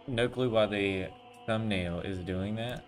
No clue why the thumbnail is doing that.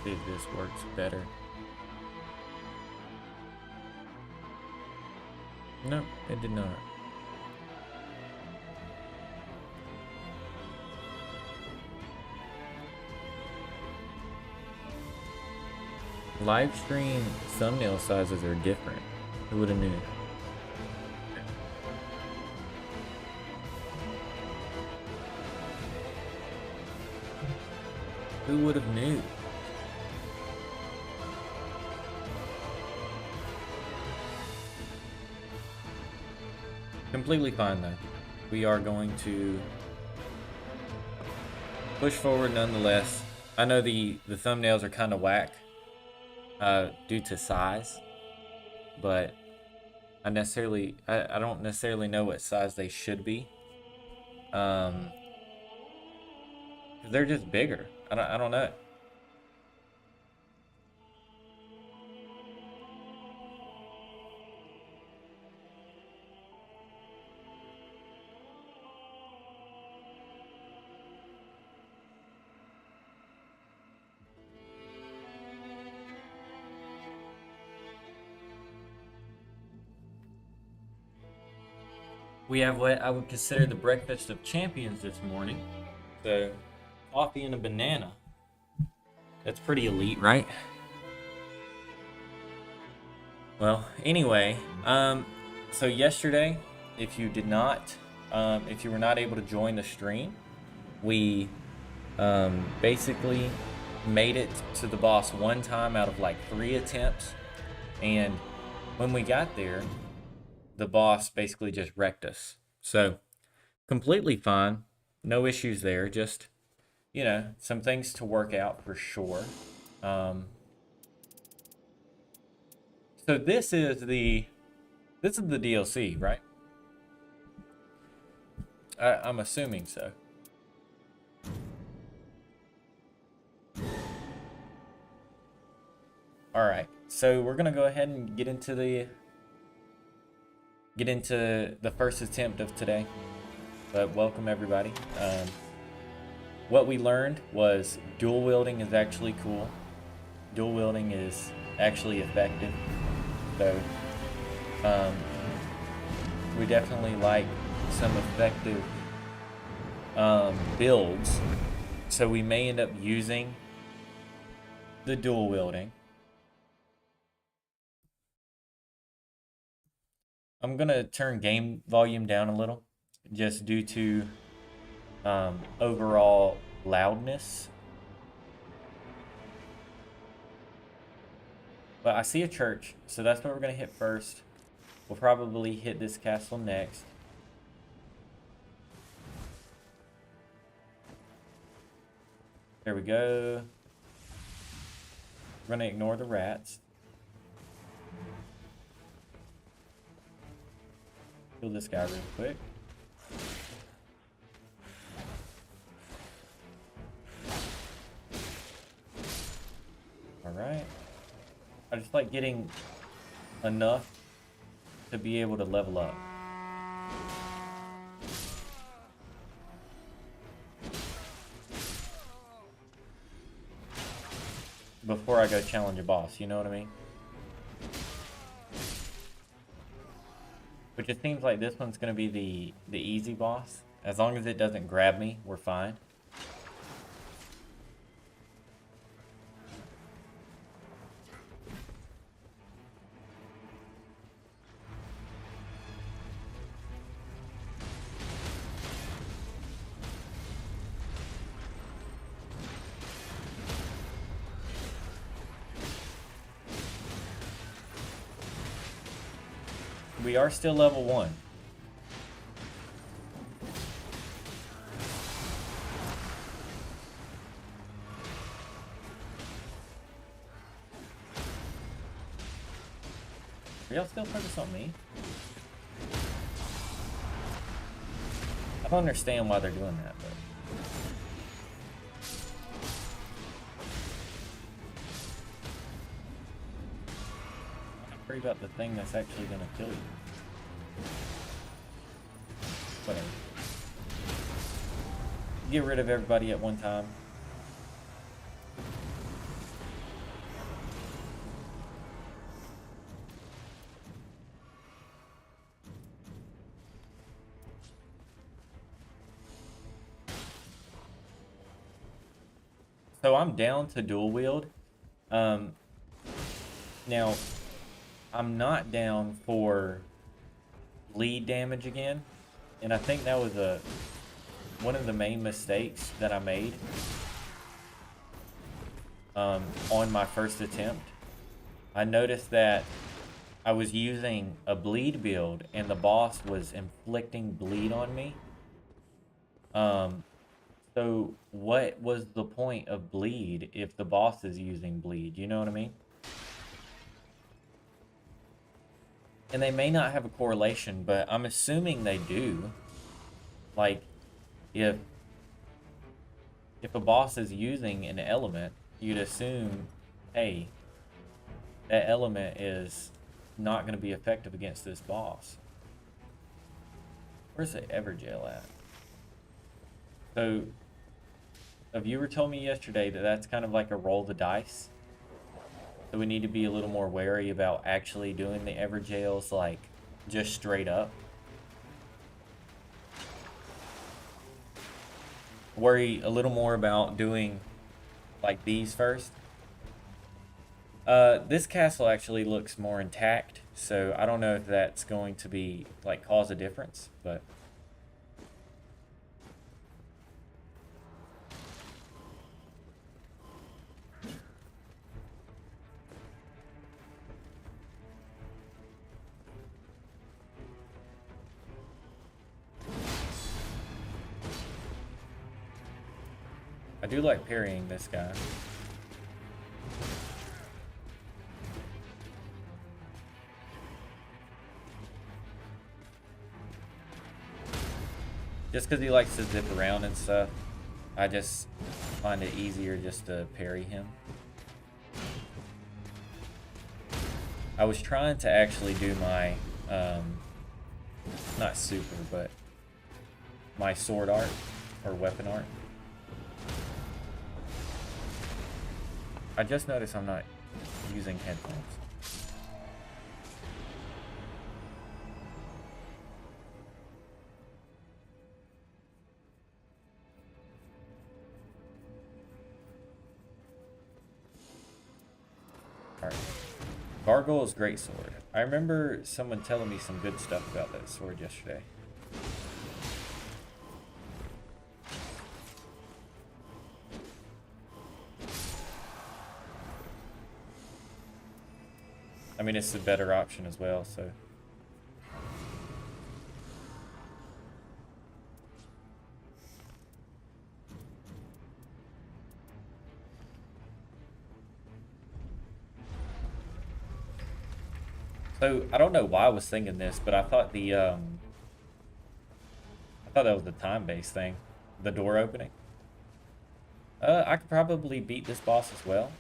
See if this works better. No, it did not. Live stream thumbnail sizes are different. Who would have knew? Who would have knew? Completely fine though. We are going to push forward nonetheless. I know the thumbnails are kind of whack due to size, but I don't necessarily know what size they should be. They're just bigger. I don't know. We have what I would consider the breakfast of champions this morning. So, coffee and a banana. That's pretty elite, right? Well, anyway, so yesterday, if you did not, if you were not able to join the stream, we basically made it to the boss one time out of like 3 attempts, and when we got there, the boss basically just wrecked us. So completely fine, no issues there. Just some things to work out for sure. So this is the DLC, right? I'm assuming so. All right, so we're gonna go ahead and get into the first attempt of today. But welcome everybody. What we learned was dual wielding is actually cool. Dual wielding is actually effective. So we definitely like some effective builds. So we may end up using the dual wielding. I'm gonna turn game volume down a little, just due to overall loudness. But I see a church, so that's what we're gonna hit first. We'll probably hit this castle next. There we go. We're gonna ignore the rats. Kill this guy real quick. Alright. I just like getting enough to be able to level up. Before I go challenge a boss, you know what I mean? Which it seems like this one's going to be the easy boss. As long as it doesn't grab me, we're fine. We are still level 1. Are y'all still focused on me? I don't understand why they're doing that, but... I'm worried about the thing that's actually gonna kill you. Whatever. Get rid of everybody at one time. So I'm down to dual wield. Now, I'm not down for bleed damage again. And I think that was one of the main mistakes that I made on my first attempt. I noticed that I was using a bleed build and the boss was inflicting bleed on me. So what was the point of bleed if the boss is using bleed? You know what I mean? And they may not have a correlation, but I'm assuming they do. Like, if a boss is using an element, you'd assume, hey, that element is not going to be effective against this boss. Where's the Everjail at? So, a viewer told me yesterday that that's kind of like a roll the dice. So we need to be a little more wary about actually doing the Everjails, like, just straight up. Worry a little more about doing, like, these first. This castle actually looks more intact, so I don't know if that's going to be, like, cause a difference, but... I do like parrying this guy. Just because he likes to zip around and stuff, I just find it easier just to parry him. I was trying to actually do my, not super, but my sword art, or weapon art. I just noticed I'm not using headphones. Alright. Gargoyle's greatsword. I remember someone telling me some good stuff about that sword yesterday. I mean, it's a better option as well, so. So, I don't know why I was thinking this, but I thought I thought that was the time-based thing. The door opening. I could probably beat this boss as well.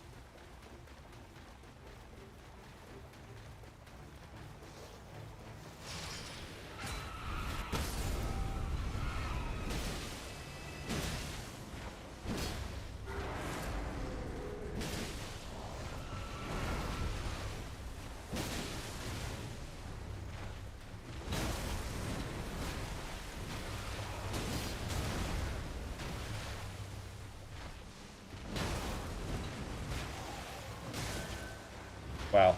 Wow.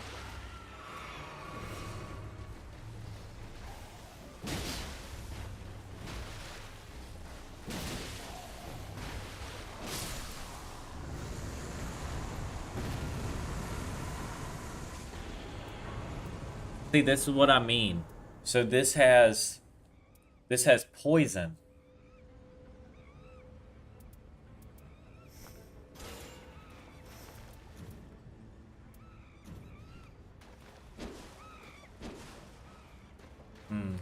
See, this is what I mean. So this has poison. Hmm.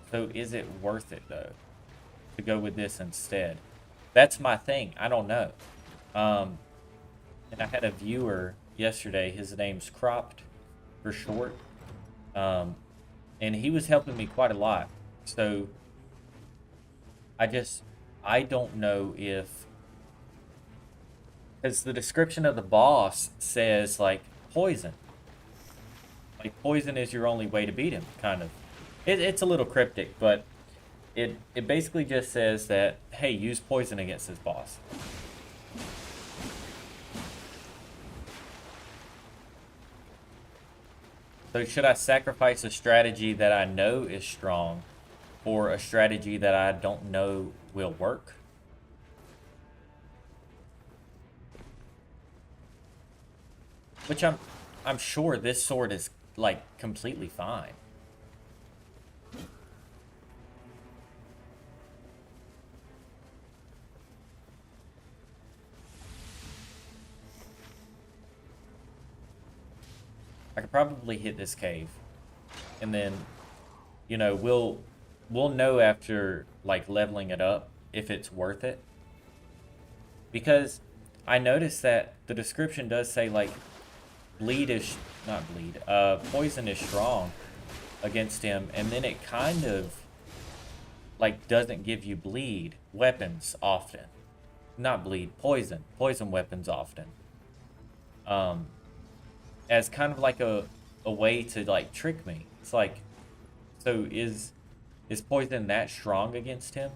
So is it worth it though to go with this instead? That's my thing. I don't know. Um, and I had a viewer yesterday. His name's Cropped for short. Um, and he was helping me quite a lot. So I just I don't know if, because the description of the boss says like poison. Like poison is your only way to beat him, kind of. It's a little cryptic, but it basically just says that, hey, use poison against this boss. So should I sacrifice a strategy that I know is strong for a strategy that I don't know will work? Which I'm sure this sword is like completely fine. I could probably hit this cave, and then, we'll know after like leveling it up if it's worth it. Because I noticed that the description does say like bleed is not bleed. Poison is strong against him, and then it kind of like doesn't give you bleed weapons often. Not bleed, poison weapons often. Um, as kind of like a way to like trick me. It's like, so is poison that strong against him?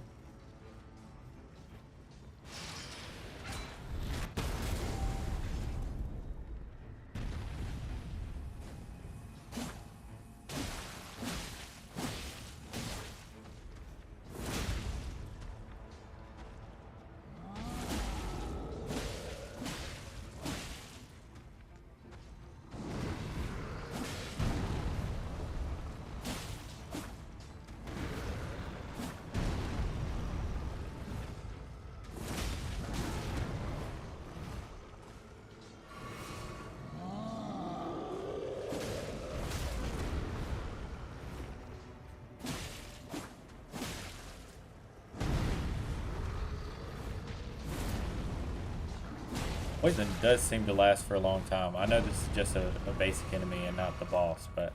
Poison does seem to last for a long time. I know this is just a basic enemy and not the boss, but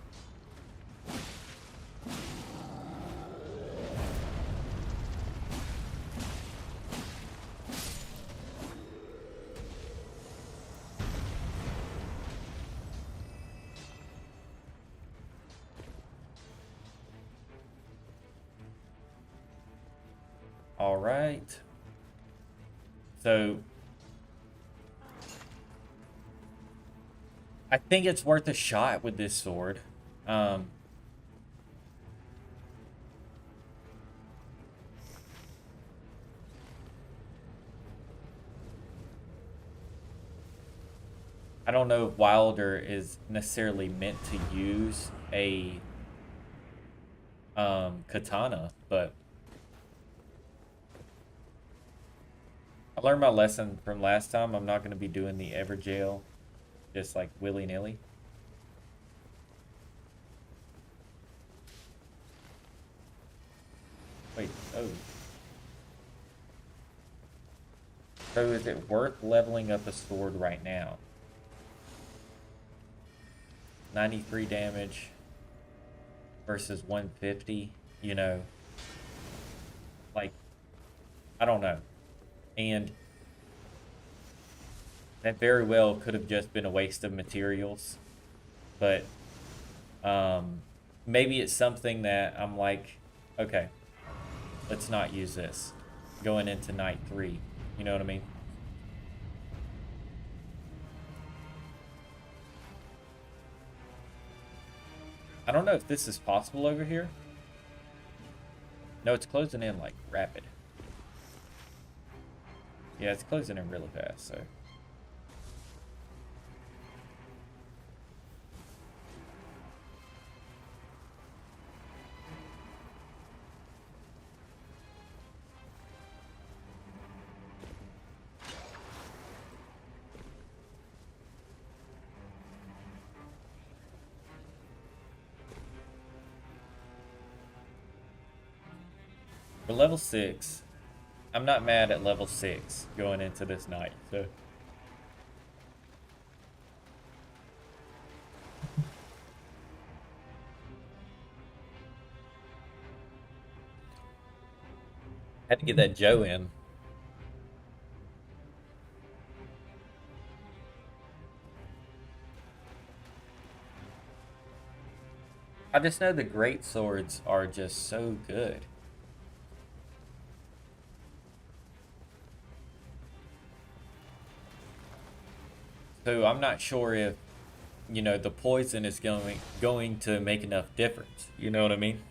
all right. So I think it's worth a shot with this sword. Um, I don't know if Wilder is necessarily meant to use a katana, but I learned my lesson from last time. I'm not going to be doing the Everjail just like willy-nilly. Wait, oh. So is it worth leveling up a sword right now? 93 damage versus 150, like, I don't know. And that very well could have just been a waste of materials, but maybe it's something that I'm like, okay, let's not use this going into night 3. You know what I mean? I don't know if this is possible over here. No, it's closing in like rapid. Yeah, it's closing in really fast, so. For level 6, I'm not mad at level 6 going into this night, so. Had to get that Joe in. I just know the great swords are just so good. So I'm not sure if, you know, the poison is going to make enough difference. You know what I mean?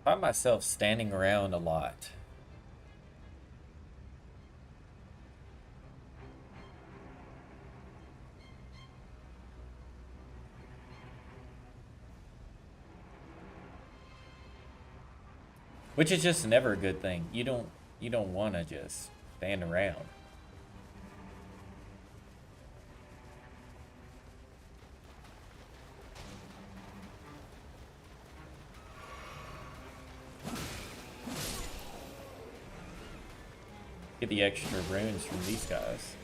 I find myself standing around a lot. Which is just never a good thing. You don't want to just stand around. Get the extra runes from these guys.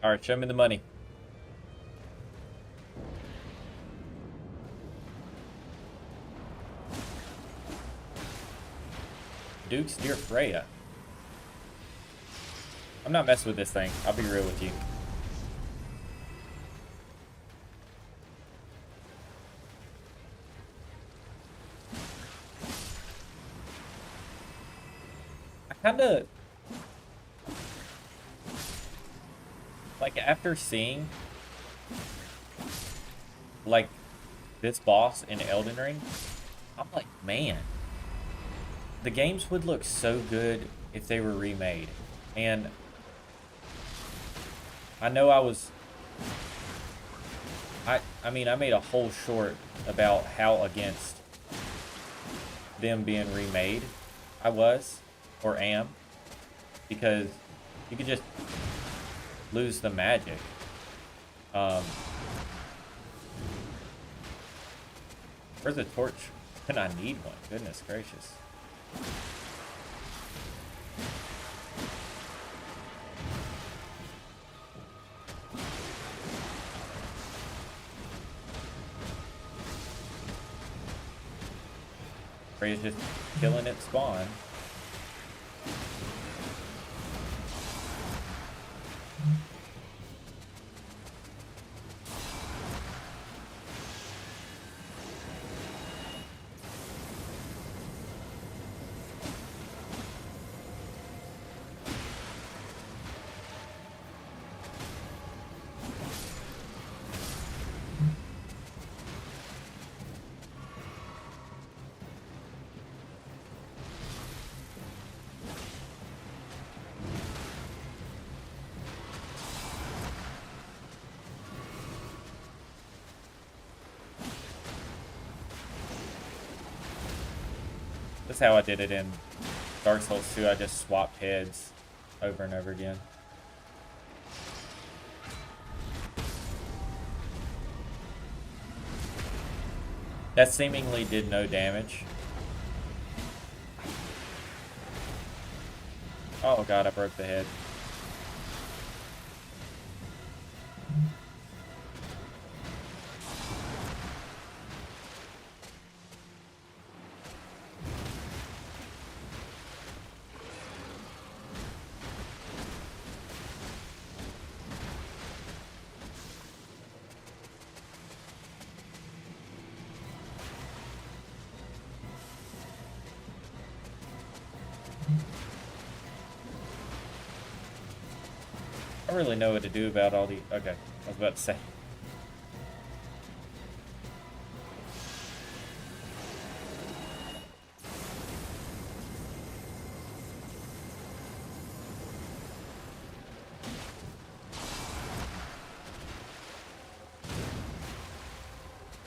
All right, show me the money. Duke's Dear Freya. I'm not messing with this thing. I'll be real with you. I kind of like after seeing like this boss in Elden Ring, I'm like, man, the games would look so good if they were remade. And I know I mean I made a whole short about how against them being remade I was or am, because you could just lose the magic. Where's the torch? And I need one. Goodness gracious. Freya's just killing its spawn. That's how I did it in Dark Souls 2. I just swapped heads over and over again. That seemingly did no damage. Oh god, I broke the head. I don't really know what to do about all the... Okay, I was about to say.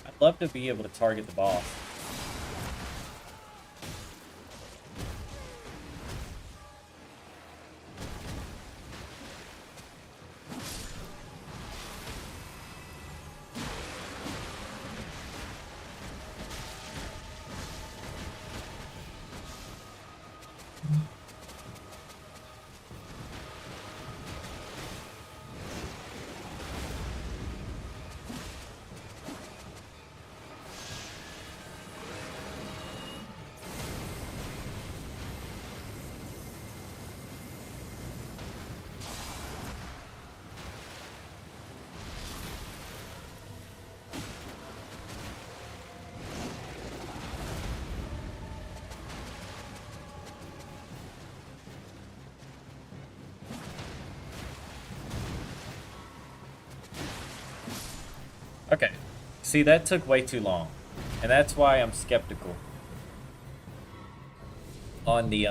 I'd love to be able to target the boss. Okay. See, that took way too long. And that's why I'm skeptical on the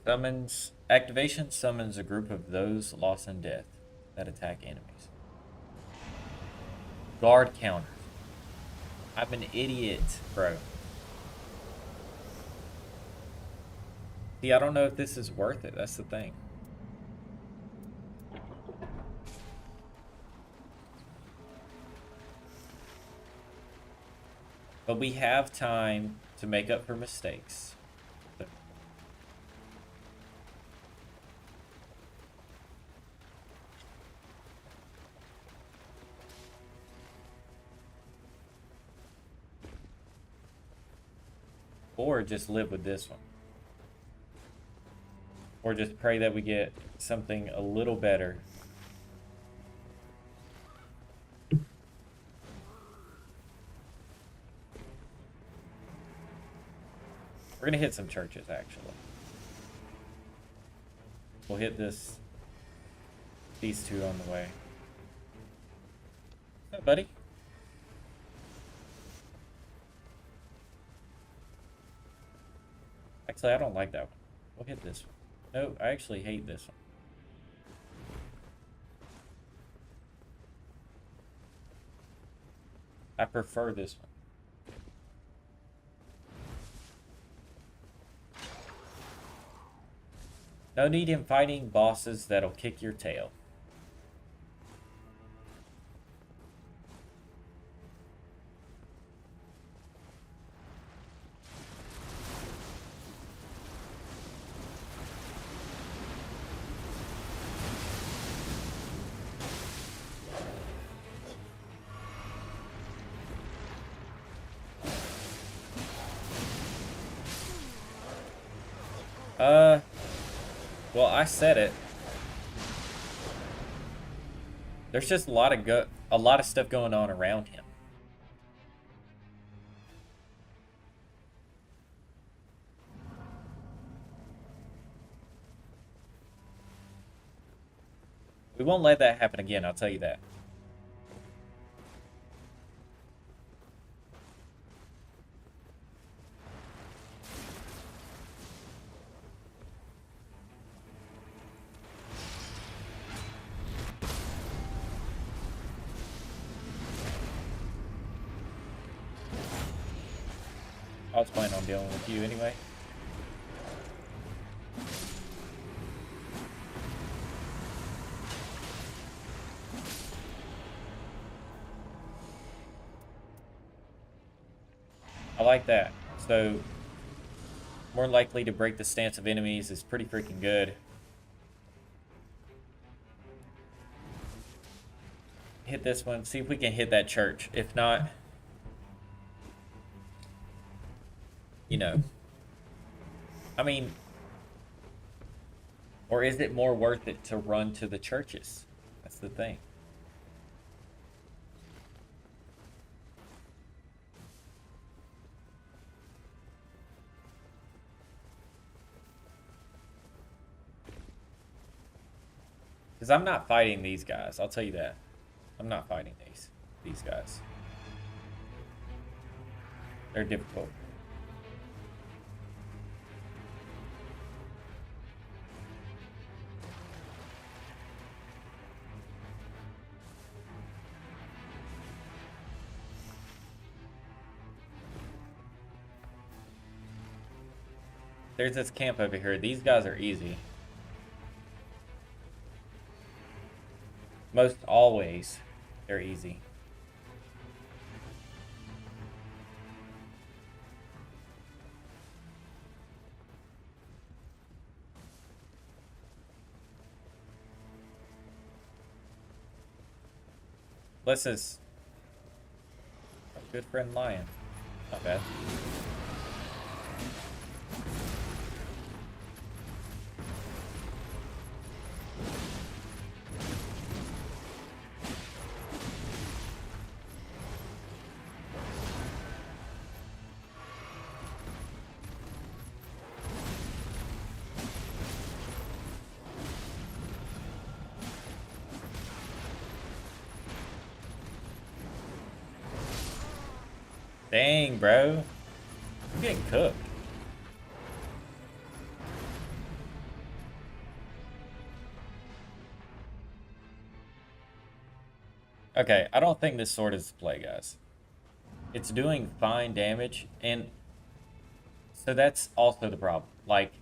summons activation summons a group of those lost in death that attack enemies. Guard counters. I'm an idiot, bro. See, I don't know if this is worth it. That's the thing. But we have time to make up for mistakes. Or just live with this one. Or just pray that we get something a little better. We're gonna hit some churches, actually. We'll hit these two on the way. Hey, buddy. Actually, I don't like that one. We'll hit this one. No, I actually hate this one. I prefer this one. No need in fighting bosses that'll kick your tail. Well, I said it. There's just a lot of stuff going on around him. We won't let that happen again, I'll tell you that. I was planning on dealing with you anyway. I like that. So, more likely to break the stance of enemies is pretty freaking good. Hit this one. See if we can hit that church. If not, you know. I mean, Or is it more worth it to run to the churches? That's the thing. Because I'm not fighting these guys. I'll tell you that. I'm not fighting these guys. They're difficult. There's this camp over here. These guys are easy. Most always, they're easy. This is our good friend Lion. Not bad. Dang, bro. I'm getting cooked. Okay, I don't think this sword is play, guys. It's doing fine damage, and so that's also the problem. Like,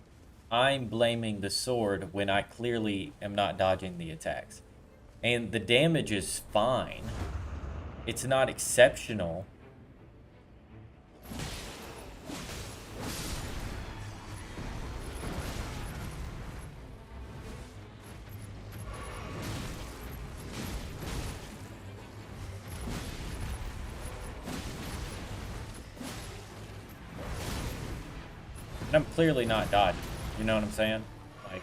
I'm blaming the sword when I clearly am not dodging the attacks. And the damage is fine. It's not exceptional. And I'm clearly not dodging. You know what I'm saying? Like,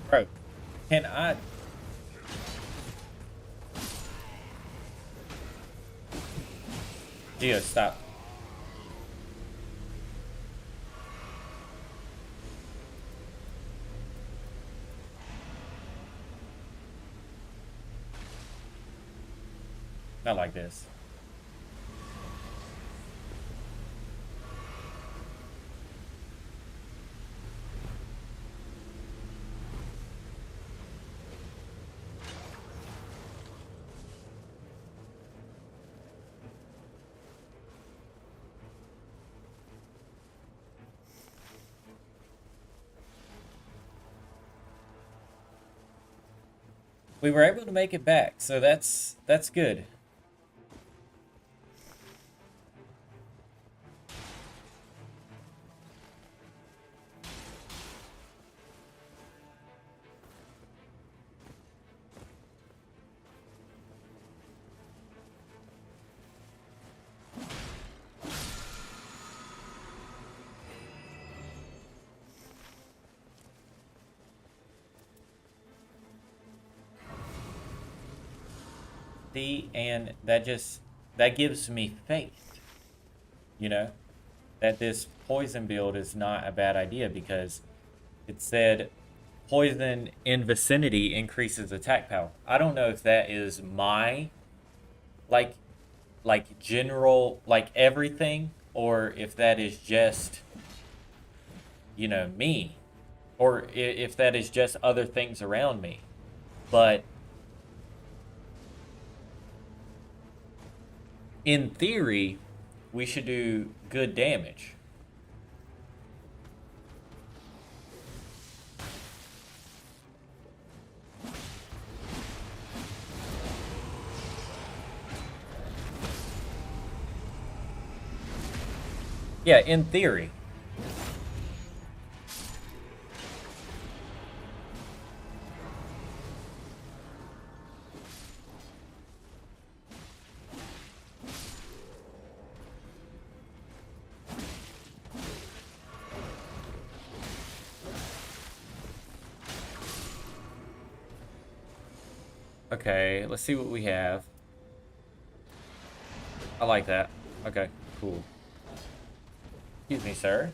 bro, can I... Gio, stop. Not like this. We were able to make it back, so that's good. See, and that gives me faith, you know, that this poison build is not a bad idea because it said poison in vicinity increases attack power. I don't know if that is my like general like everything or if that is just me or if that is just other things around me. But in theory, we should do good damage. Yeah, in theory. Okay, let's see what we have. I like that. Okay, cool. Excuse me, sir.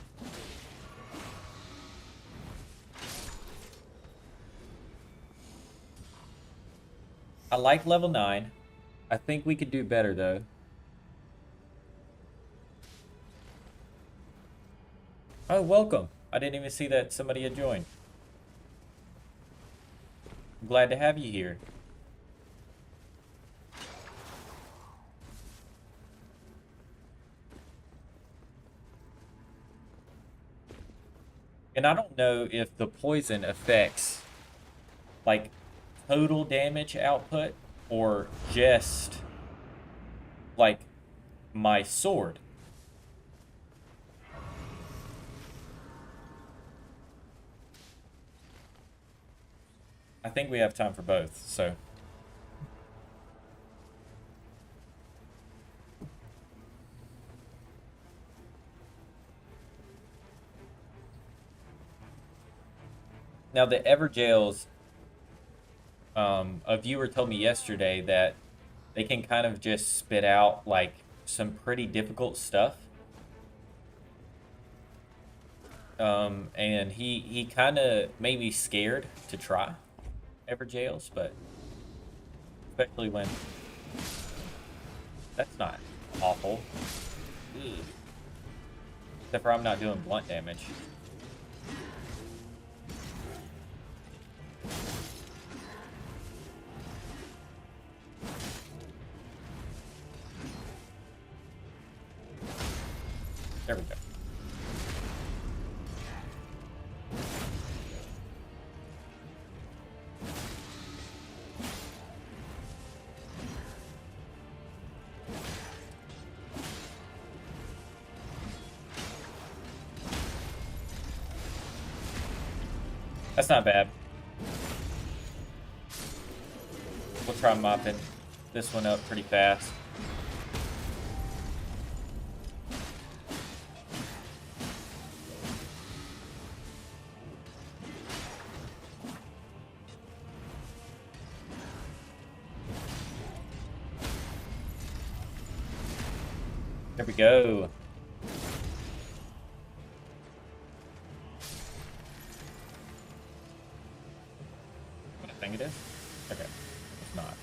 I like level 9. I think we could do better, though. Oh, welcome. I didn't even see that somebody had joined. I'm glad to have you here. And I don't know if the poison affects, like, total damage output or just, like, my sword. I think we have time for both, so. Now, the Everjails, a viewer told me yesterday that they can kind of just spit out, like, some pretty difficult stuff. And he kind of made me scared to try Everjails, but especially when that's not awful. Ugh. Except for I'm not doing blunt damage. There we go. That's not bad. We'll try mopping this one up pretty fast. There we go. What I think it is? Okay. It's not.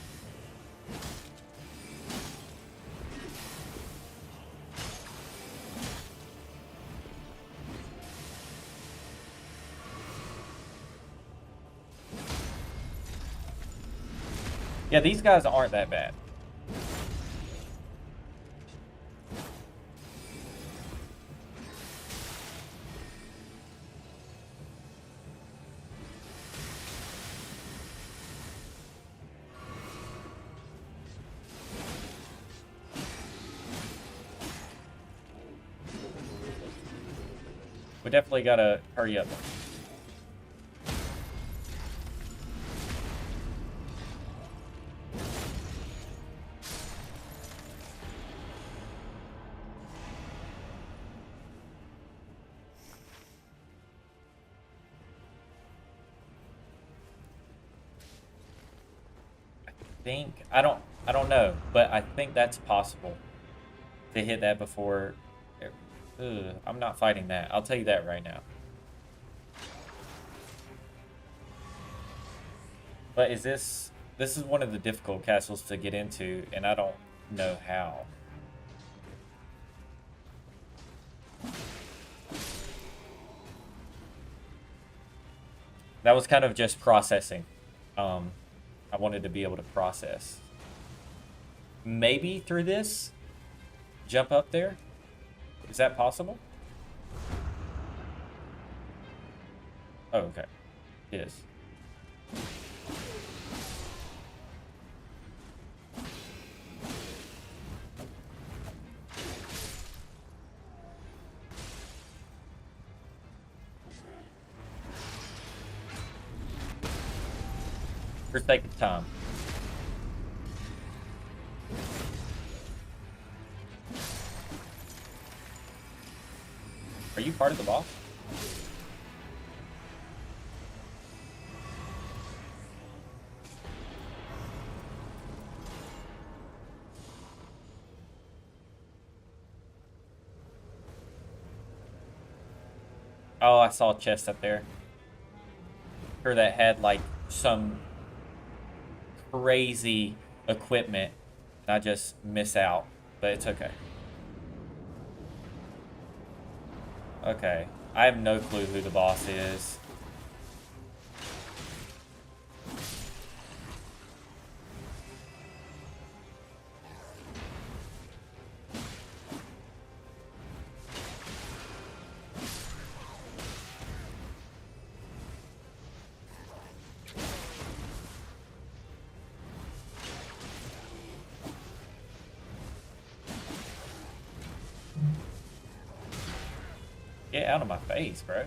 Yeah, these guys aren't that bad. We definitely gotta hurry up. I don't know, but I think that's possible to hit that before. Ugh, I'm not fighting that. I'll tell you that right now. But this is one of the difficult castles to get into, and I don't know how. That was kind of just processing. I wanted to be able to process. Maybe through this, jump up there. Is that possible? Oh, okay. It is. for sake of time. Are you part of the boss? Oh, I saw a chest up there. Sure, that had like some crazy equipment. And I just miss out, but it's okay. Okay, I have no clue who the boss is. Get out of my face, bro.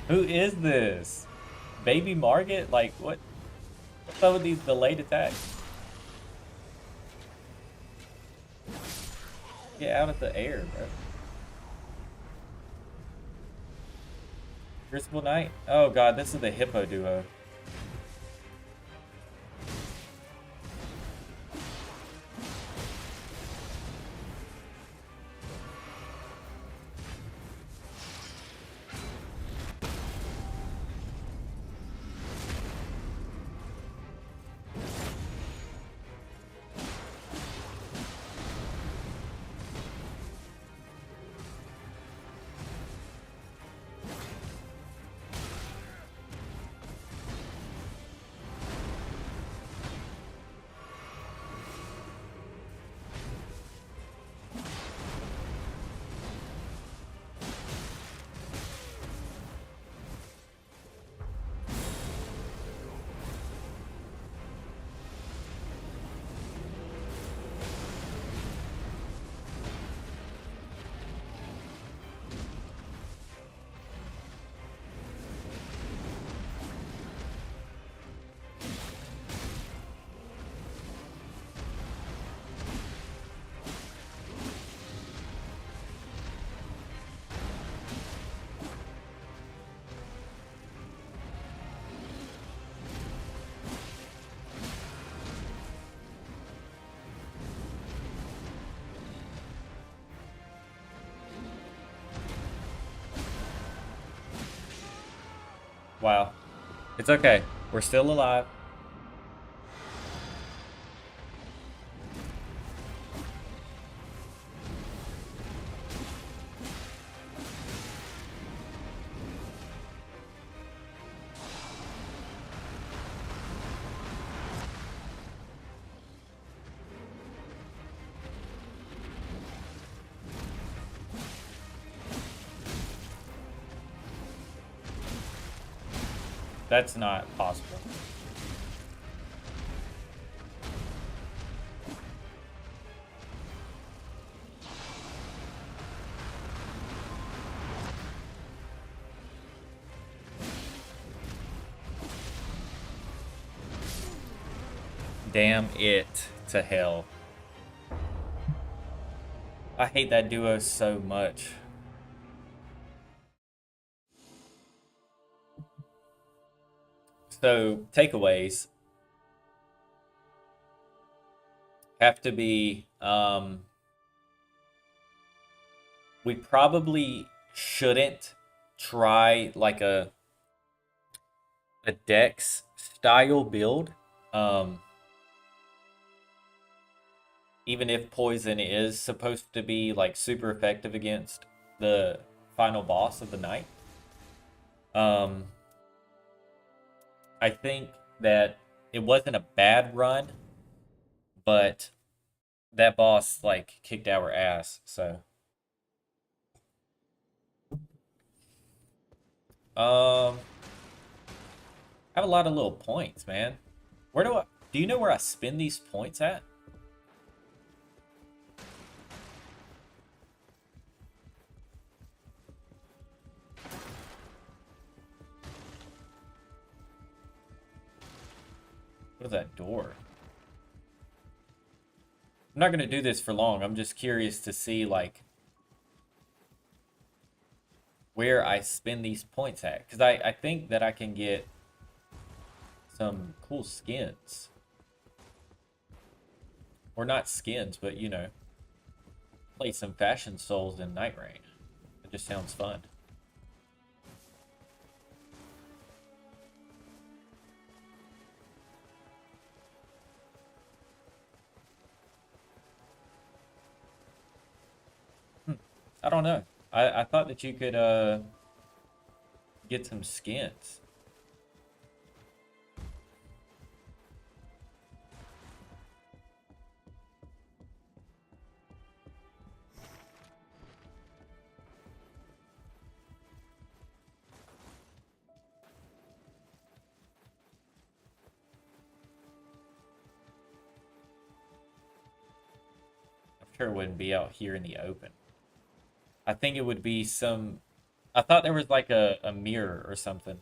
Who is this? Baby Margit? Like, what's up with these delayed attacks? Get out of the air, bro. Crucible Knight? Oh god, this is the Hippo duo. Wow. It's okay. We're still alive. That's not possible. Damn it to hell. I hate that duo so much. So, takeaways have to be we probably shouldn't try like a Dex style build. Um, even if poison is supposed to be like super effective against the final boss of the night. Um, I think that it wasn't a bad run, but that boss like kicked our ass. So, I have a lot of little points, man. Where do you know where I spend these points at? What is that door? I'm not gonna do this for long. I'm just curious to see like where I spend these points at, because I think that I can get some cool skins, or not skins, but you know, play some fashion souls in Nightreign. It just sounds fun. Hmm. I don't know. I thought that you could get some skins. I'm sure it wouldn't be out here in the open. I think it would be some. I thought there was like a mirror or something.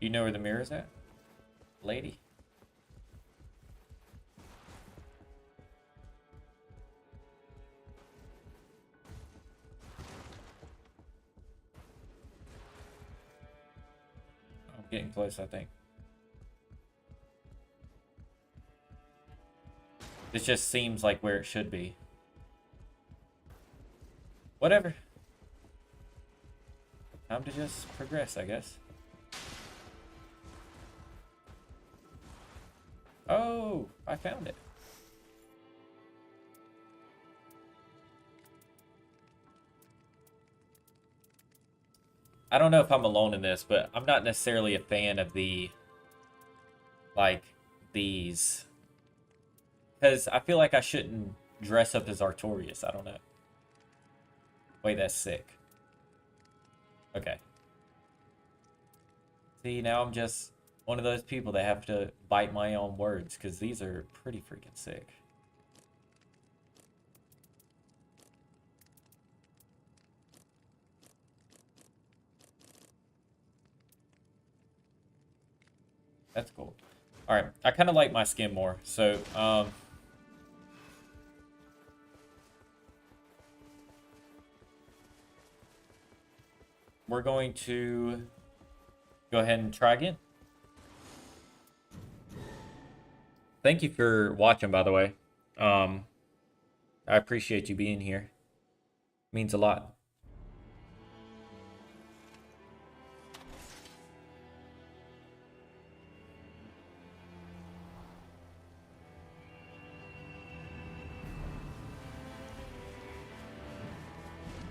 Do you know where the mirror is at, lady? I'm getting close, I think. This just seems like where it should be. Whatever. Time to just progress, I guess. Oh, I found it. I don't know if I'm alone in this, but I'm not necessarily a fan of the, like, these. Because I feel like I shouldn't dress up as Artorias. I don't know. Wait, that's sick. Okay. See, now I'm just one of those people that have to bite my own words, because these are pretty freaking sick. That's cool. All right, I kind of like my skin more, so we're going to go ahead and try again. Thank you for watching, by the way. Um, I appreciate you being here. It means a lot.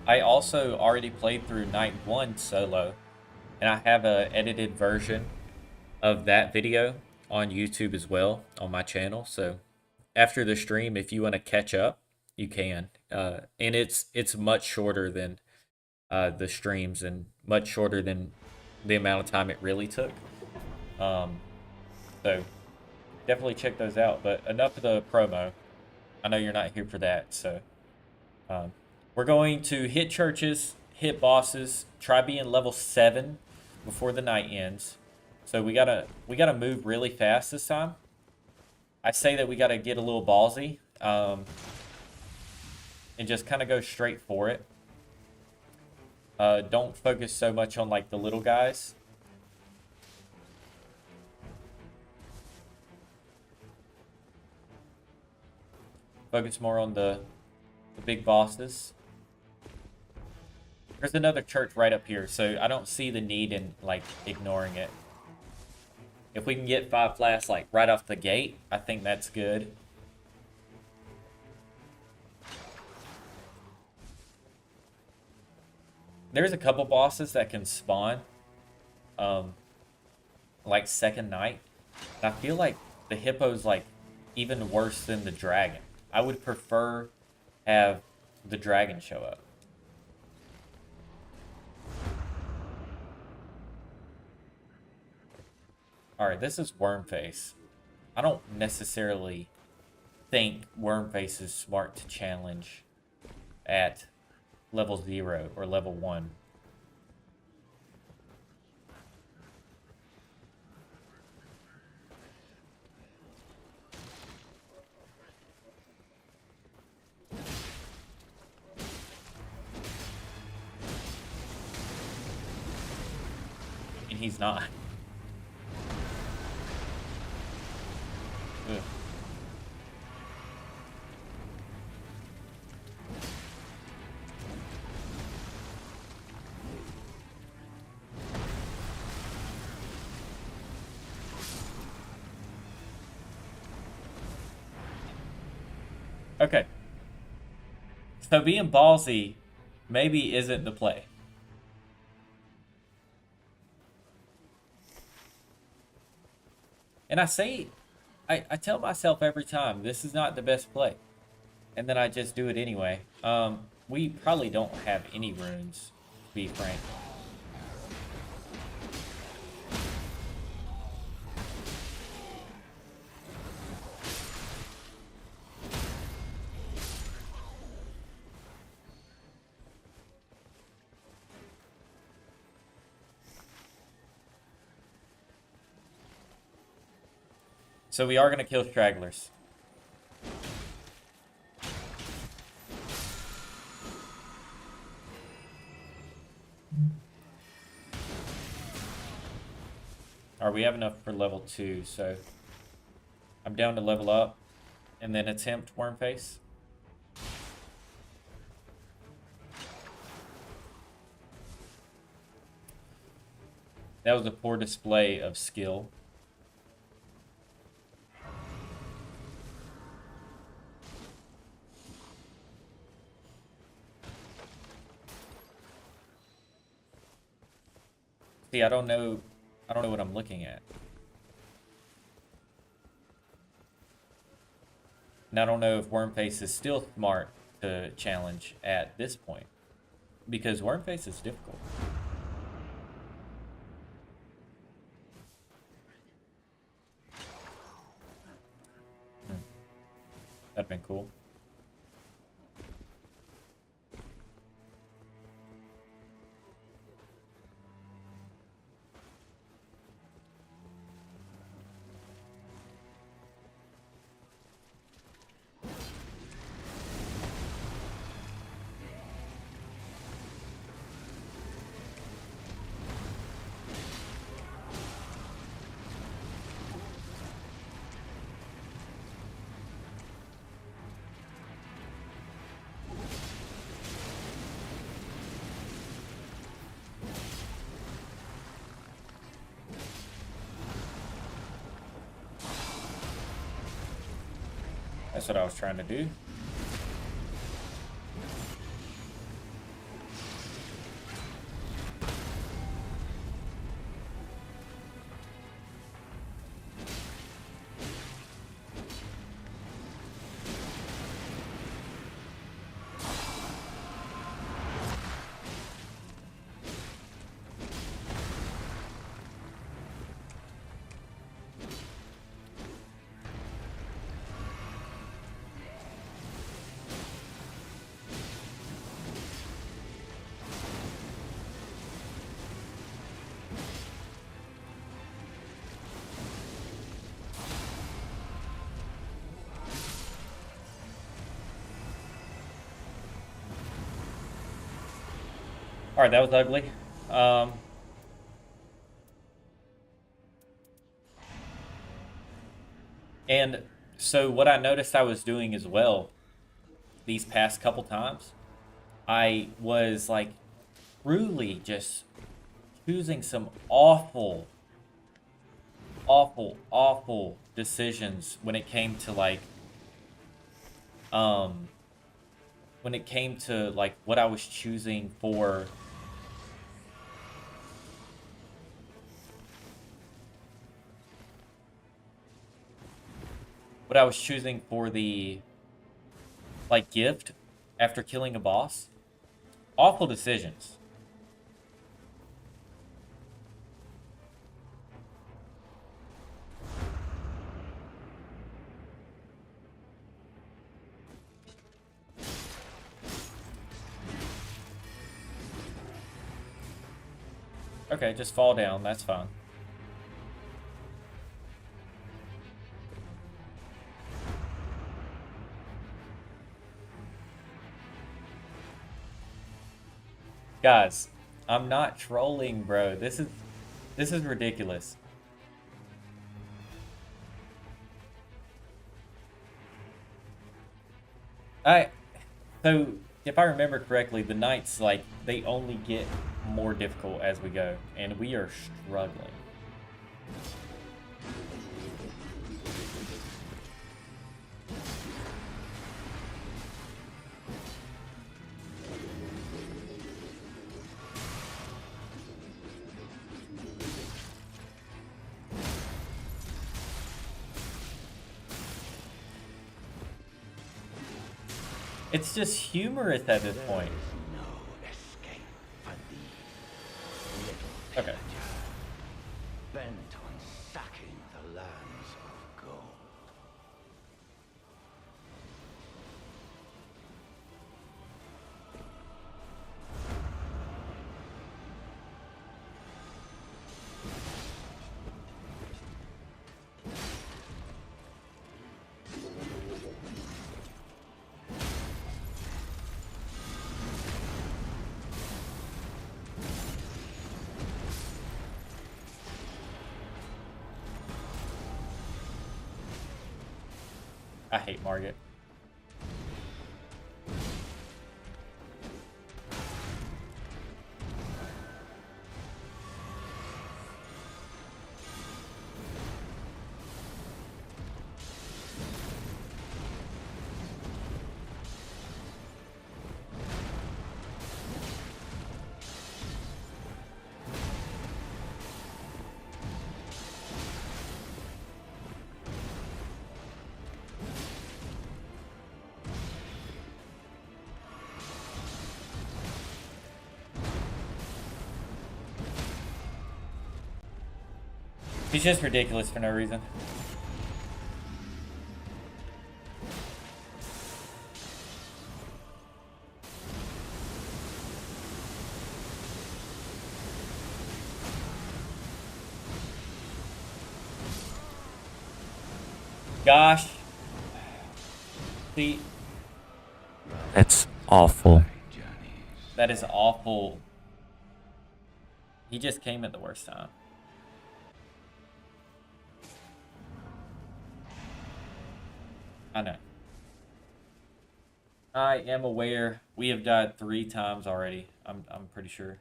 I also already played through Night 1 solo, and I have a edited version of that video on YouTube as well on my channel. So after the stream, if you want to catch up, you can. And it's much shorter than the streams and much shorter than the amount of time it really took. Um, so definitely check those out. But enough of the promo. I know you're not here for that, so um, we're going to hit churches, hit bosses, try being level 7 before the night ends. So we gotta move really fast this time. I say that we gotta get a little ballsy, and just kind of go straight for it. Don't focus so much on like the little guys. Focus more on the big bosses. There's another church right up here, so I don't see the need in, like, ignoring it. If we can get 5 flasks, like, right off the gate, I think that's good. There's a couple bosses that can spawn, like, second night. I feel like the hippo's, like, even worse than the dragon. I would prefer have the dragon show up. Alright, this is Wormface. I don't necessarily think Wormface is smart to challenge at level 0 or level 1. And he's not. Ugh. Okay. So being ballsy maybe isn't the play. And I tell myself every time, this is not the best play. And then I just do it anyway. We probably don't have any runes, to be frank. So we are going to kill stragglers. Alright, we have enough for level 2, so I'm down to level up and then attempt Wormface. That was a poor display of skill. See, I don't know what I'm looking at. And I don't know if Wormface is still smart to challenge at this point. Because Wormface is difficult. That'd been cool. That's what I was trying to do. Alright, that was ugly. And so what I noticed I was doing as well these past couple times, I was like truly just choosing some awful, awful, awful decisions when it came to um what I was choosing for the like gift after killing a boss. Awful decisions. Okay, just fall down. That's fine. Guys, I'm not trolling, bro. This is ridiculous. I So if I remember correctly, the knights like they only get more difficult as we go, and we are struggling. It's just humorous at this point. No escape for thee, little Okay. pillager, bent on sacking the lands of gold. I hate Margit. He's just ridiculous for no reason. Gosh. See, That's awful. that is awful. He just came at the worst time. I know. I am aware. We have died 3 times already. I'm pretty sure.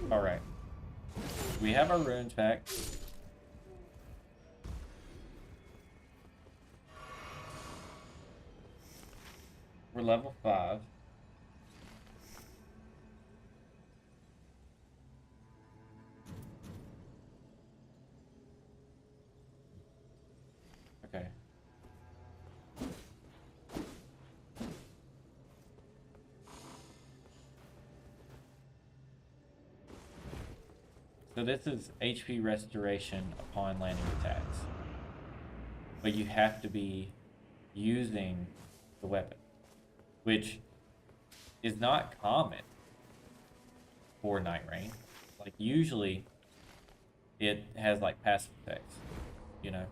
All right. We have our runes back. We're level 5. Okay. So this is HP restoration upon landing attacks. But you have to be using the weapon, which is not common for Nightreign. Like, usually it has like passive effects, you know?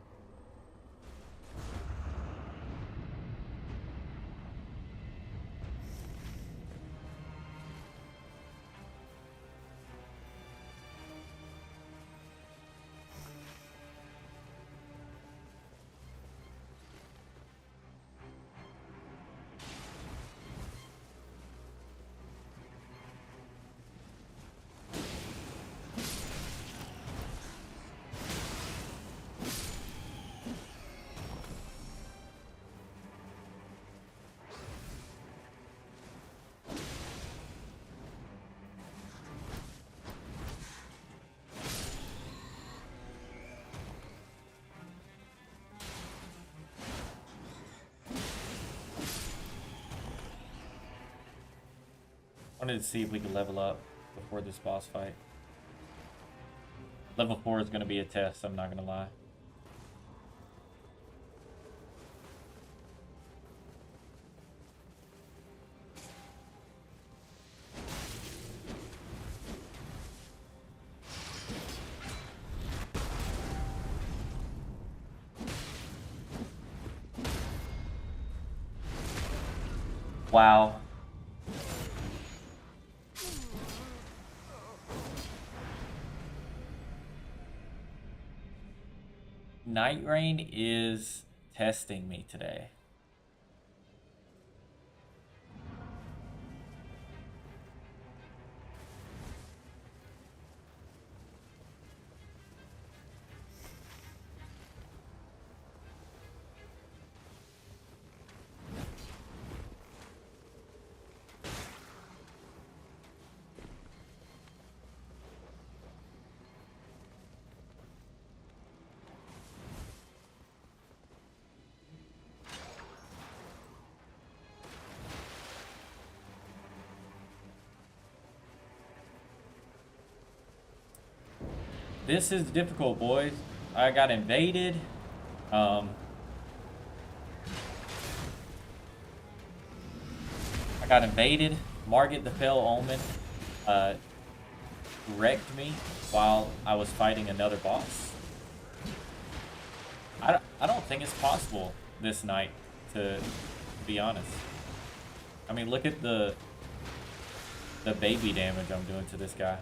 Wanted to see if we could level up before this boss fight. Level 4 is going to be a test, I'm not going to lie. Wow. Nightreign is testing me today. This is difficult, boys. I got invaded. I got invaded. Margit the Fell Omen wrecked me while I was fighting another boss. I don't think it's possible this night, to be honest. I mean, look at the baby damage I'm doing to this guy.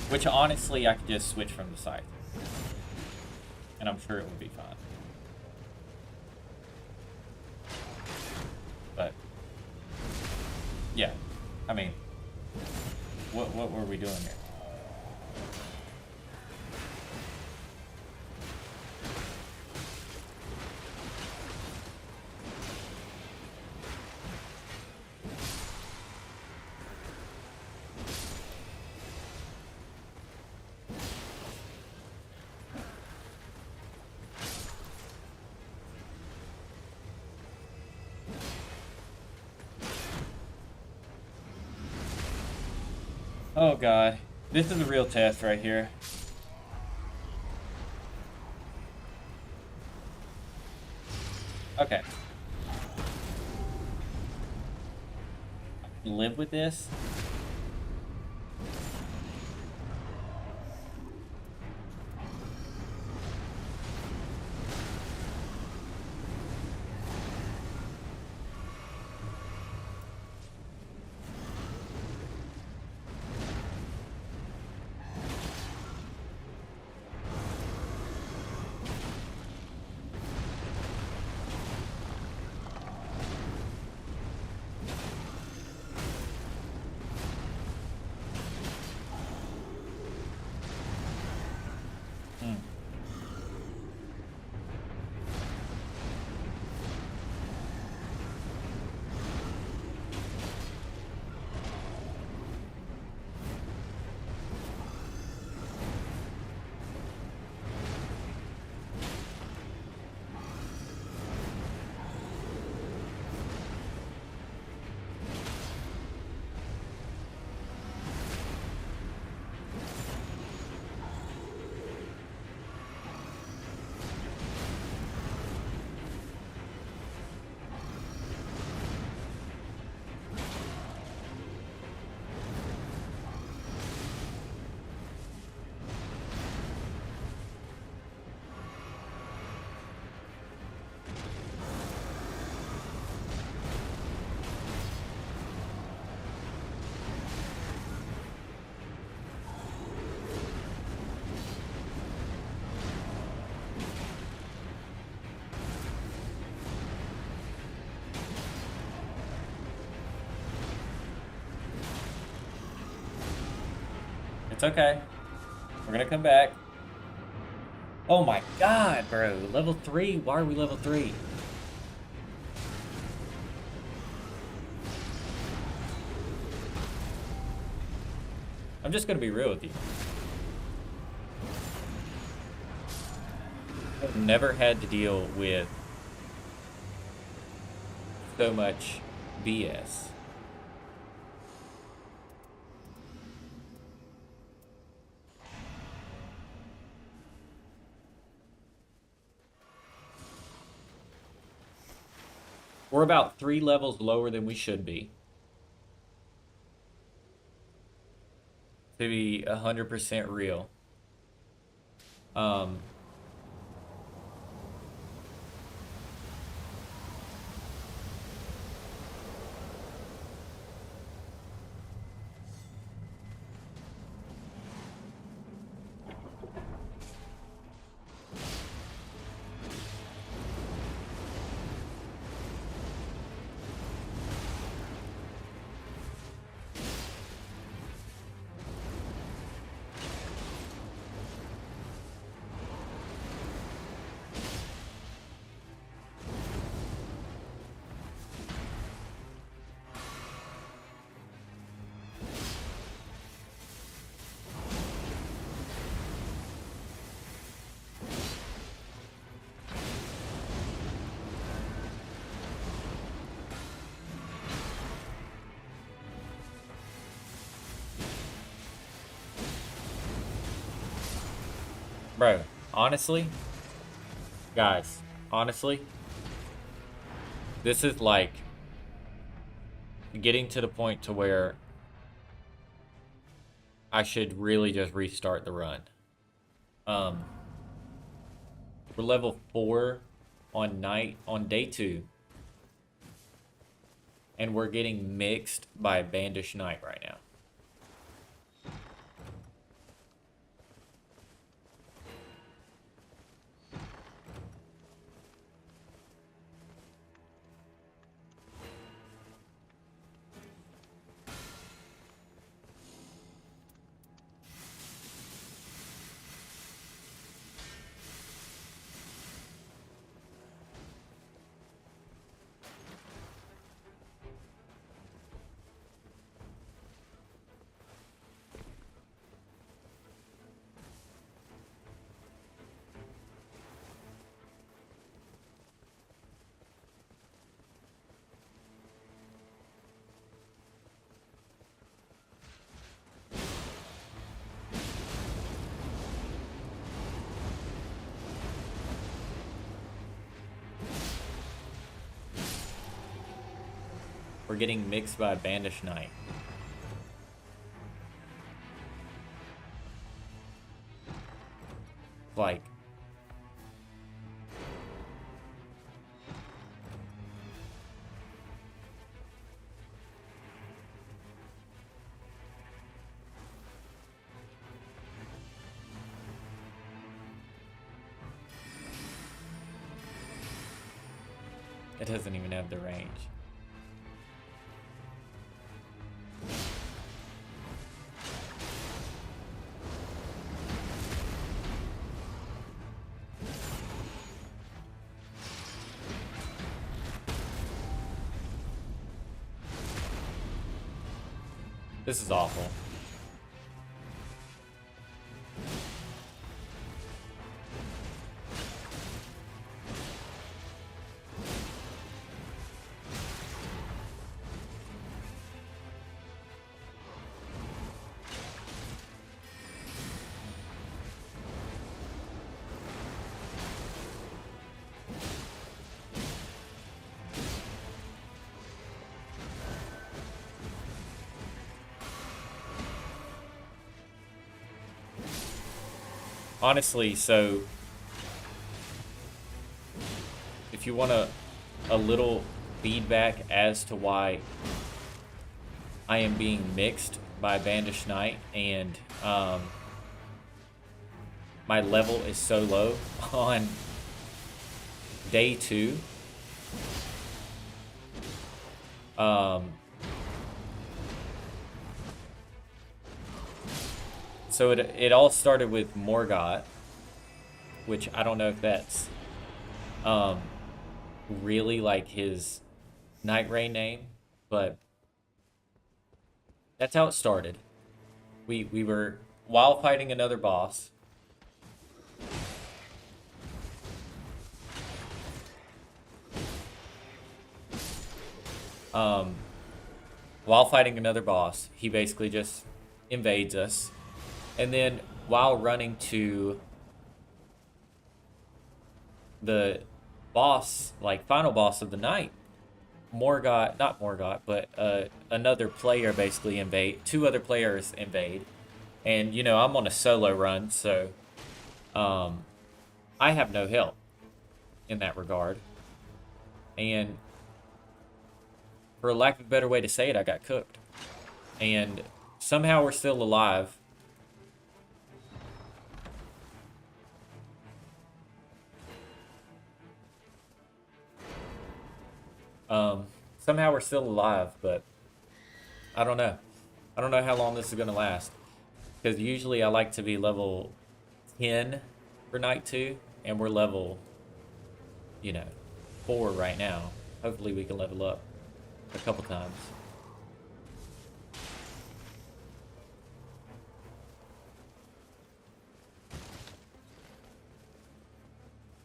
Which, honestly, I could just switch from the scythe. And I'm sure it would be fine. But, yeah. I mean, what were we doing here? Oh god, this is a real test right here. Okay. I can live with this. It's okay. We're gonna come back. Oh my god, bro. Level 3? Why are we level 3? I'm just gonna be real with you. I've never had to deal with so much BS. We're about 3 levels lower than we should be. To be 100% real. Um, bro, honestly, guys, honestly, this is like getting to the point to where I should really just restart the run. We're level 4 on day 2. And we're getting mixed by Bandish Knight right now. We're getting mixed by Bandish Knight. Like, it doesn't even have the range. This is awful. Honestly, so if you want a little feedback as to why I am being mixed by Bandish Knight and my level is so low on day 2. So it all started with Morgott, which I don't know if that's um really like his Nightreign name, but that's how it started. We were while fighting another boss. Um, while fighting another boss, he basically just invades us, and then while running to the boss, like final boss of the night, Morgott, not Morgott, but another player basically invade. Two other players invade, and you know I'm on a solo run, so um, I have no help in that regard. And for lack of a better way to say it, I got cooked. And somehow we're still alive. Somehow we're still alive, but I don't know. I don't know how long this is gonna last. Because usually I like to be level 10 for night 2, and we're level, you know, 4 right now. Hopefully we can level up a couple times.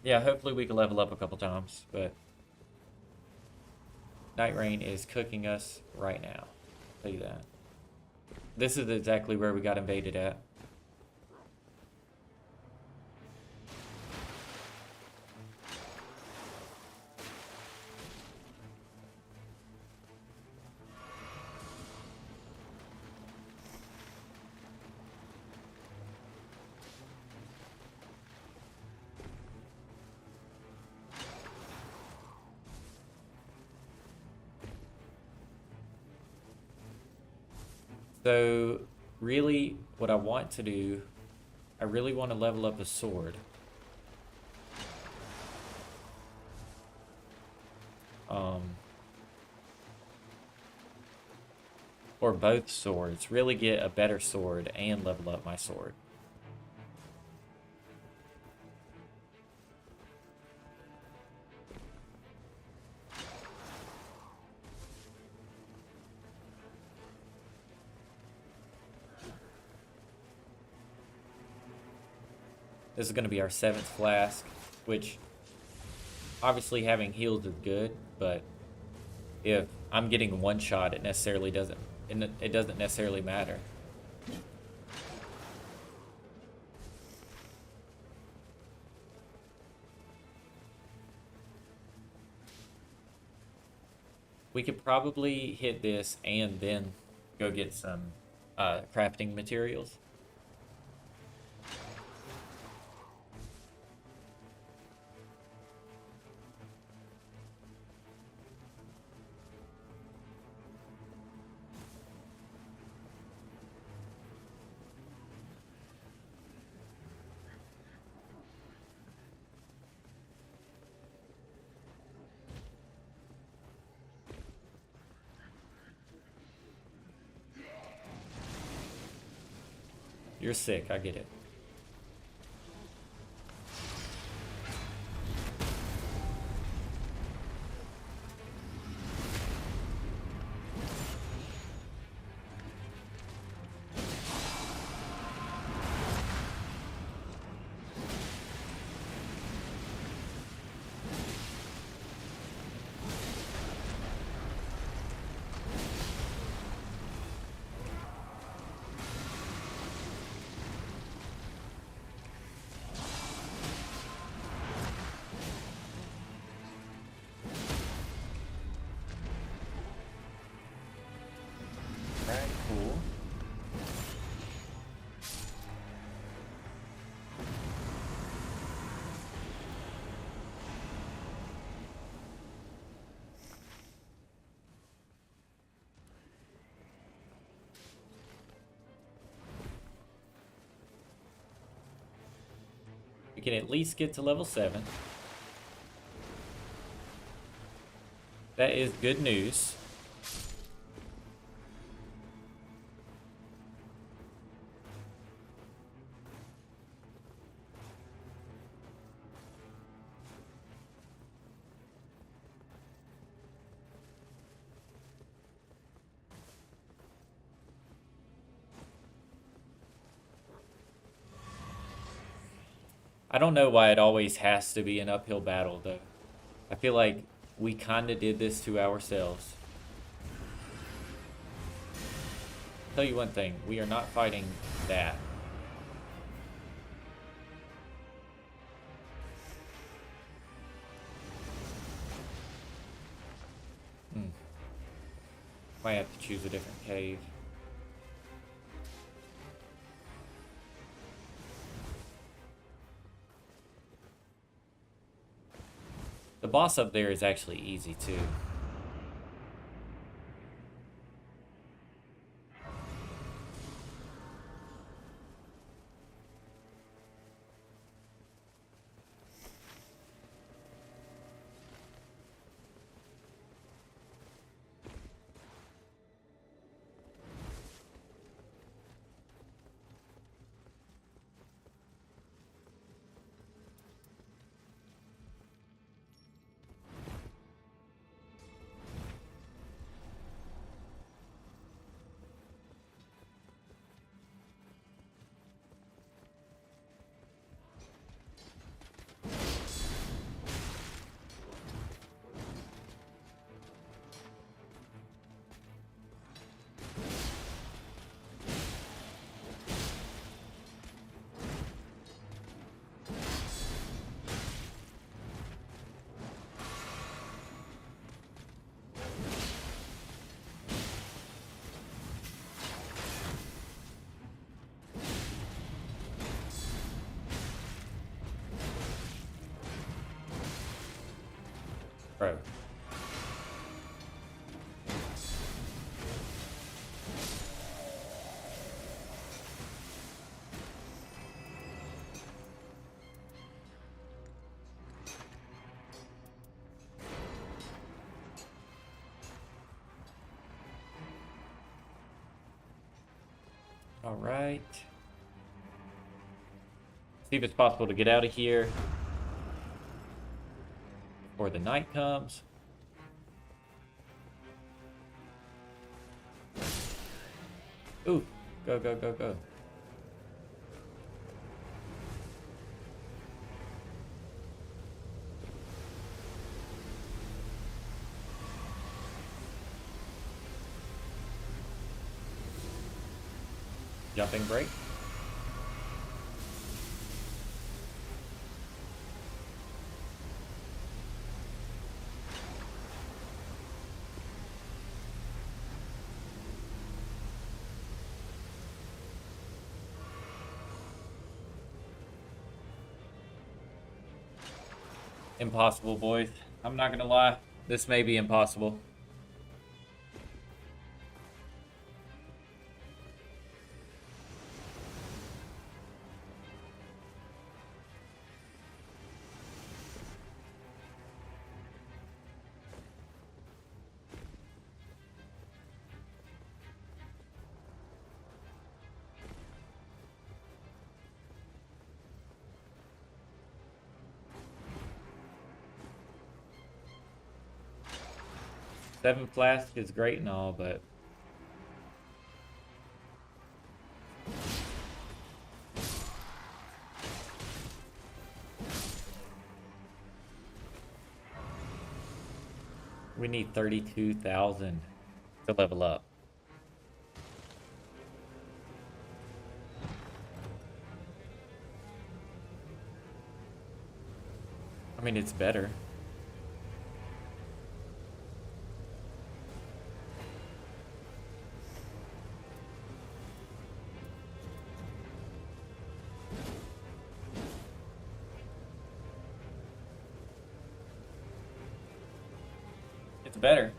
Yeah, hopefully we can level up a couple times, but Nightreign is cooking us right now. I'll tell you that. This is exactly where we got invaded at. So, really, what I want to do, I really want to level up a sword. Or both swords. Really get a better sword and level up my sword. This is going to be our 7th flask, which obviously having heals is good, but if I'm getting one shot, it doesn't necessarily matter. We could probably hit this and then go get some crafting materials. You're sick, I get it. Alright, cool. We can at least get to level 7. That is good news. I don't know why it always has to be an uphill battle, though. I feel like we kind of did this to ourselves. Tell you one thing, we are not fighting that. Might have to choose a different cave. The boss up there is actually easy too. Bro. All right. See if it's possible to get out of here before the night comes. Ooh, go, go, go, go. Jumping break. Impossible, boys. I'm not gonna lie. This may be impossible. Seven flask is great and all, but we need 32,000 to level up. I mean, it's better. It's better.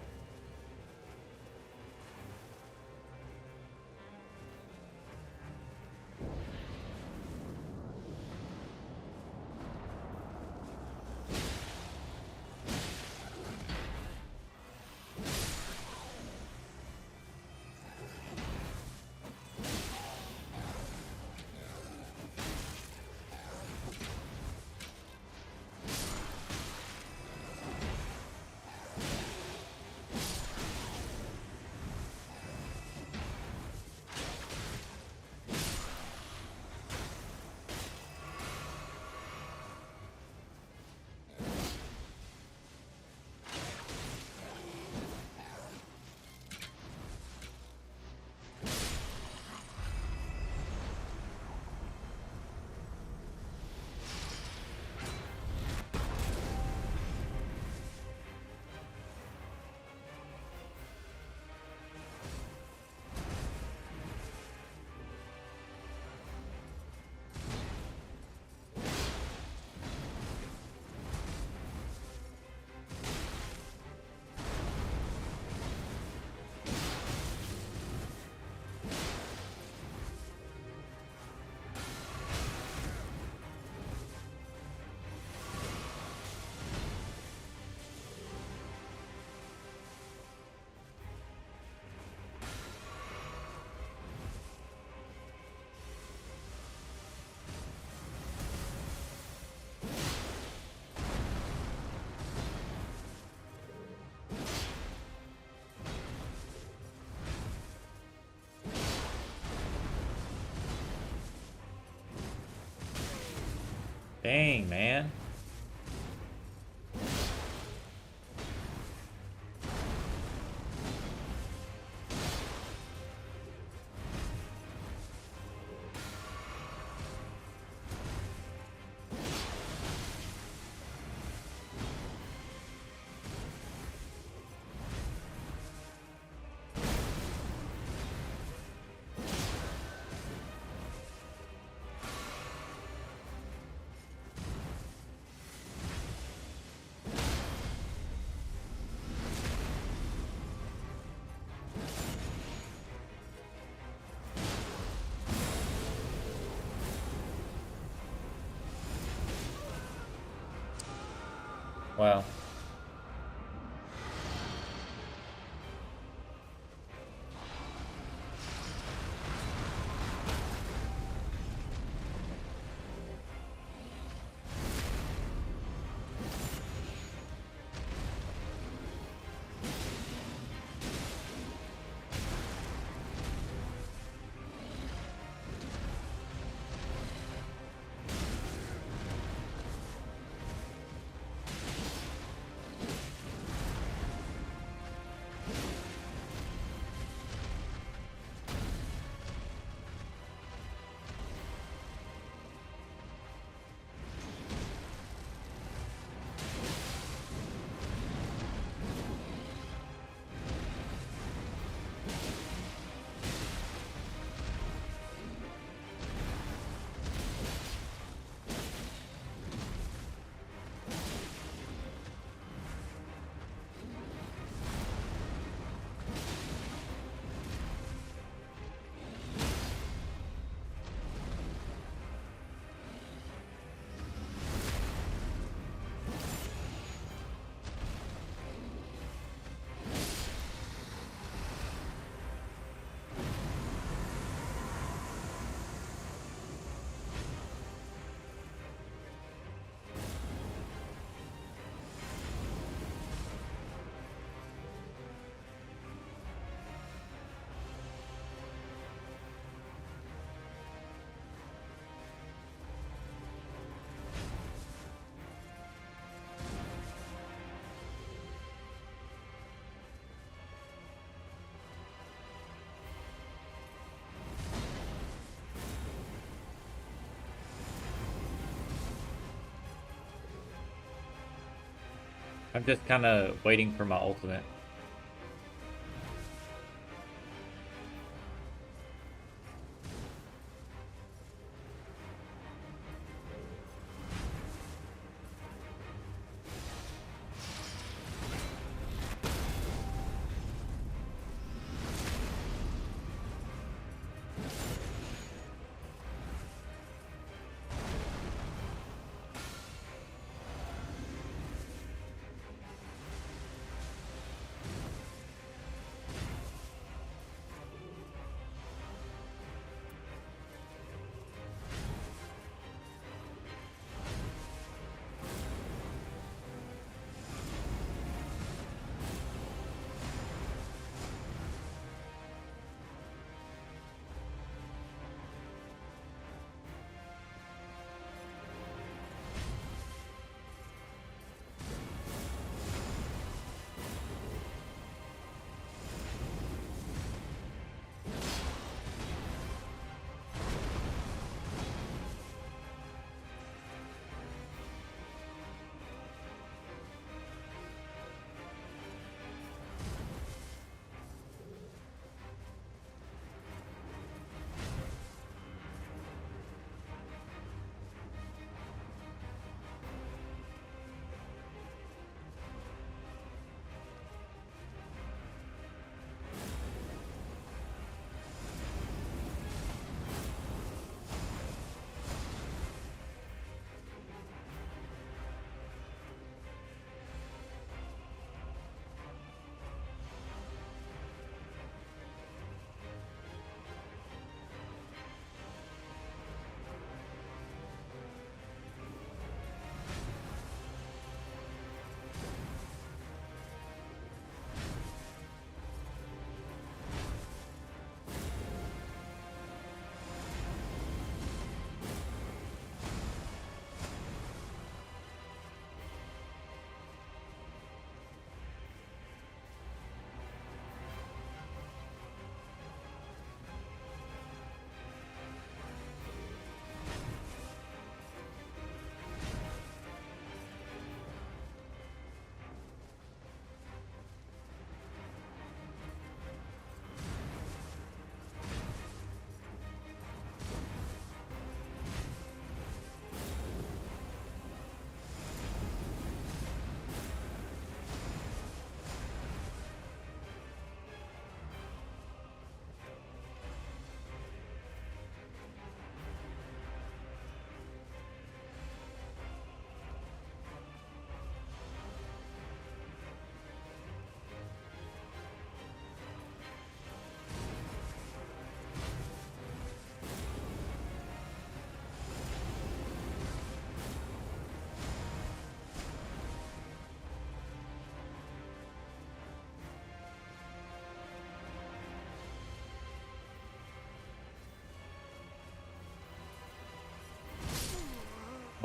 Dang, man. Wow. I'm just kind of waiting for my ultimate.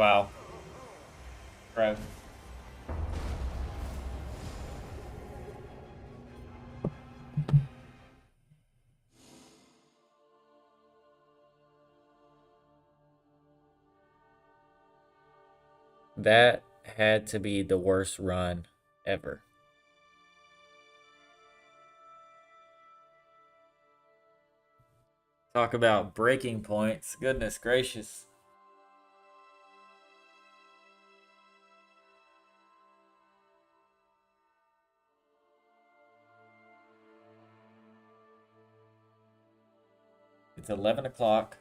Wow. Bro. That had to be the worst run ever. Talk about breaking points. Goodness gracious. It's 11 o'clock.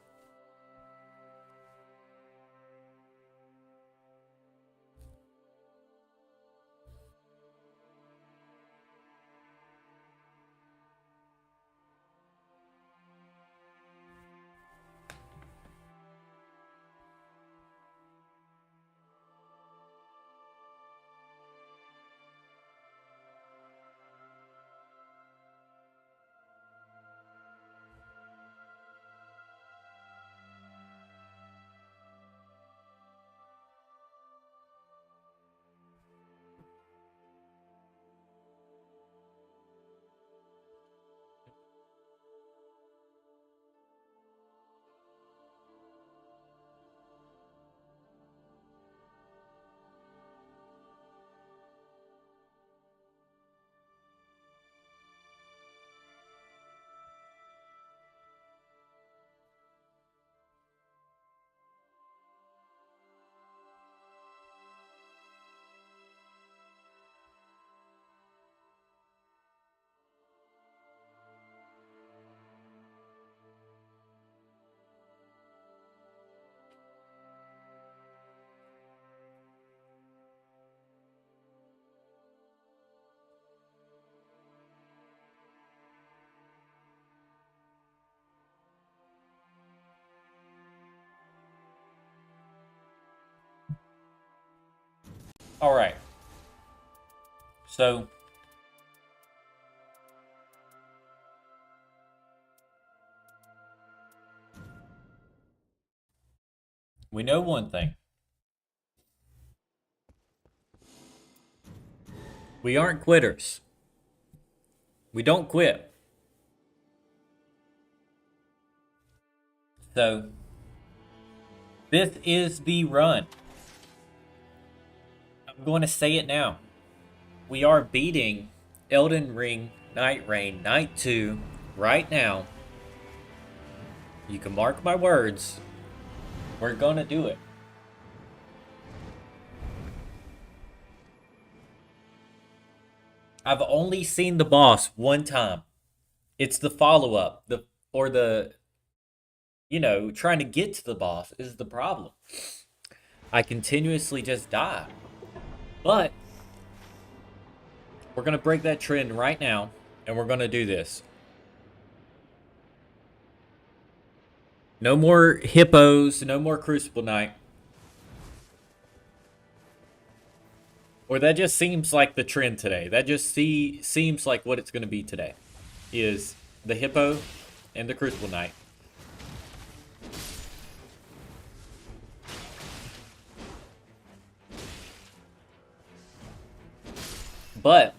All right. So we know one thing. We aren't quitters. We don't quit. So this is the run. I'm going to say it now. We are beating Elden Ring Nightreign Night 2 right now. You can mark my words. We're going to do it. I've only seen the boss one time. It's the follow-up, trying to get to the boss is the problem. I continuously just die. But we're going to break that trend right now, and we're going to do this. No more hippos, no more Crucible Knight. Or that just seems like the trend today. That just seems like what it's going to be today. Is the hippo and the Crucible Knight. But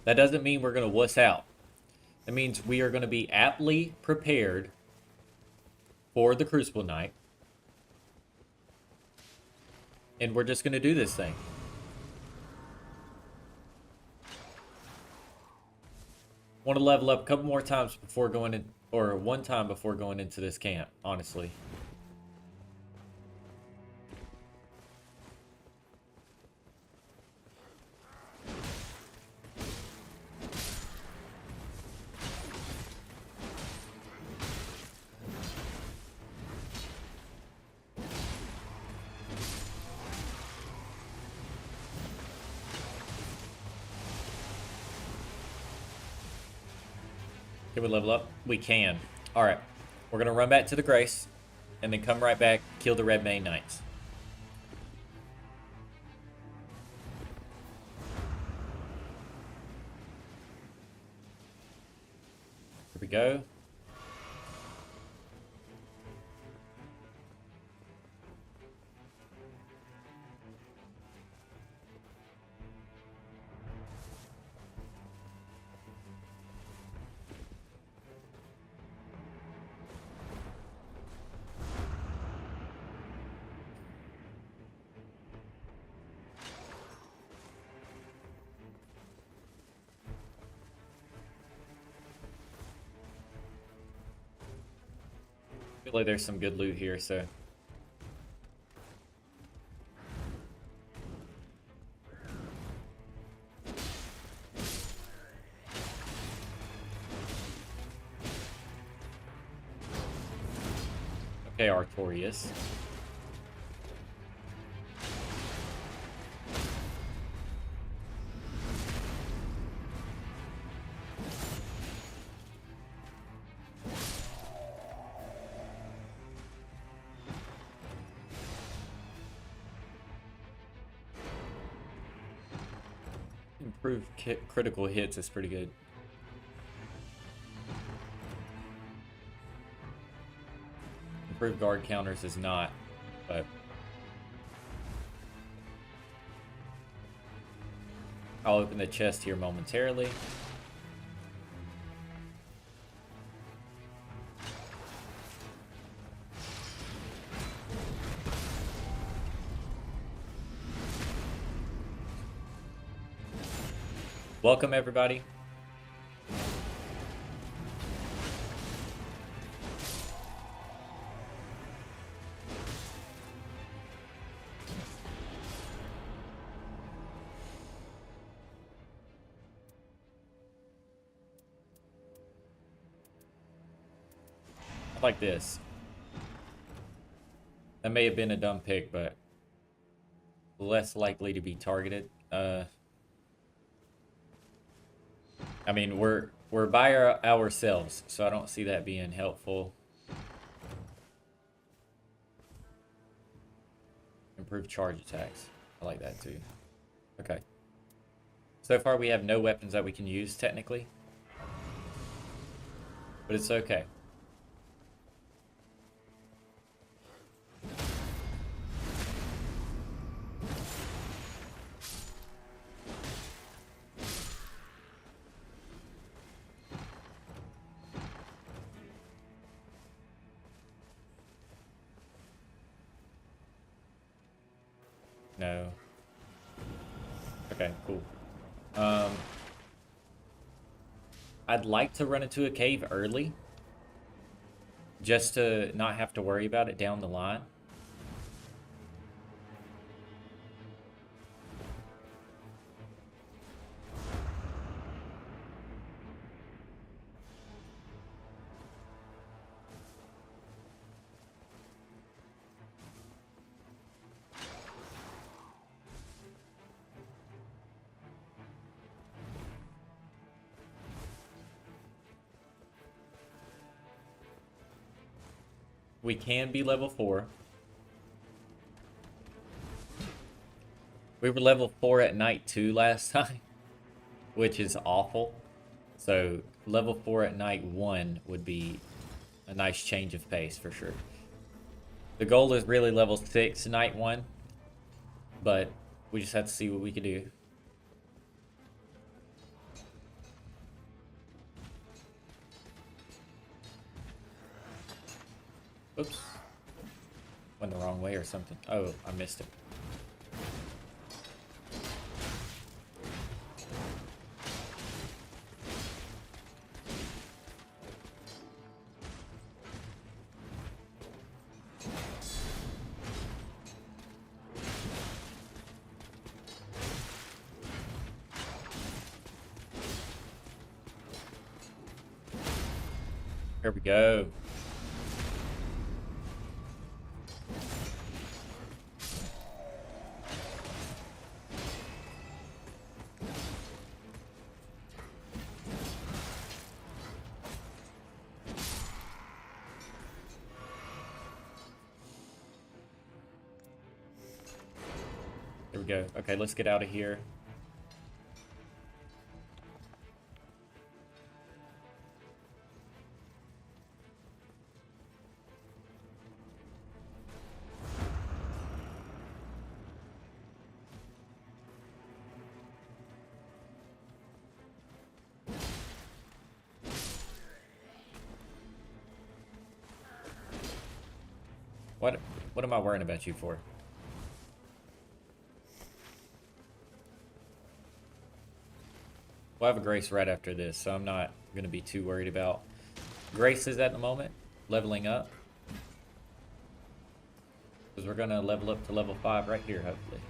that doesn't mean we're going to wuss out. It means we are going to be aptly prepared for the Crucible Knight. And we're just going to do this thing. Want to level up a couple more times before going in, or one time before going into this camp, honestly. Can we level up? We can. Alright. We're going to run back to the Grace. And then come right back, kill the Red Mane Knights. Here we go. Hopefully there's some good loot here, so. Okay, Artorias. Improved critical hits is pretty good. Improved guard counters is not, but I'll open the chest here momentarily. Welcome, everybody. I like this. That may have been a dumb pick, but less likely to be targeted. I mean, we're by ourselves, so I don't see that being helpful. Improved charge attacks. I like that too. Okay. So far we have no weapons that we can use technically. But it's okay. No. Okay, cool. I'd like to run into a cave early, just to not have to worry about it down the line. We can be level 4. We were level 4 at night 2 last time, which is awful. So level 4 at night 1 would be a nice change of pace for sure. The goal is really level 6 night 1, but we just have to see what we can do. Oops. Went the wrong way or something. Oh, I missed it. Here we go. There we go. Okay, let's get out of here. What am I worrying about you for? We'll have a Grace right after this, so I'm not going to be too worried about Graces at the moment. Leveling up. Because we're gonna level up to level 5 right here, hopefully.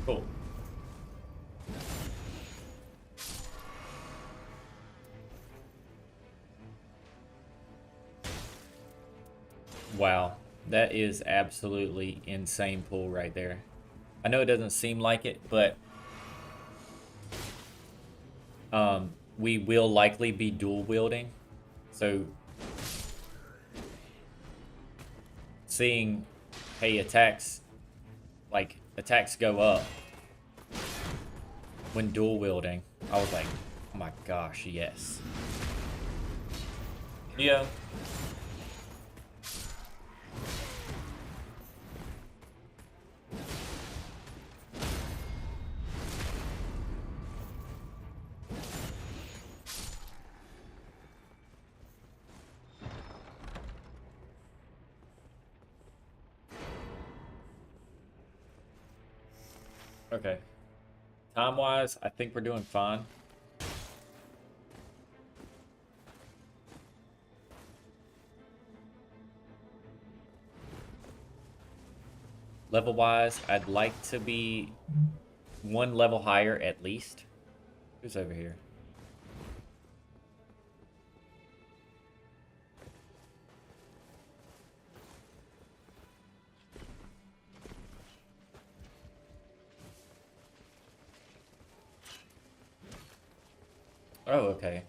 Cool. Wow, that is absolutely insane pull right there. I know it doesn't seem like it, but we will likely be dual wielding. So seeing, hey, attacks go up when dual wielding, I was like, oh my gosh, yes. Yeah. Okay. Time-wise, I think we're doing fine. Level-wise, I'd like to be one level higher at least. Who's over here? Oh, okay.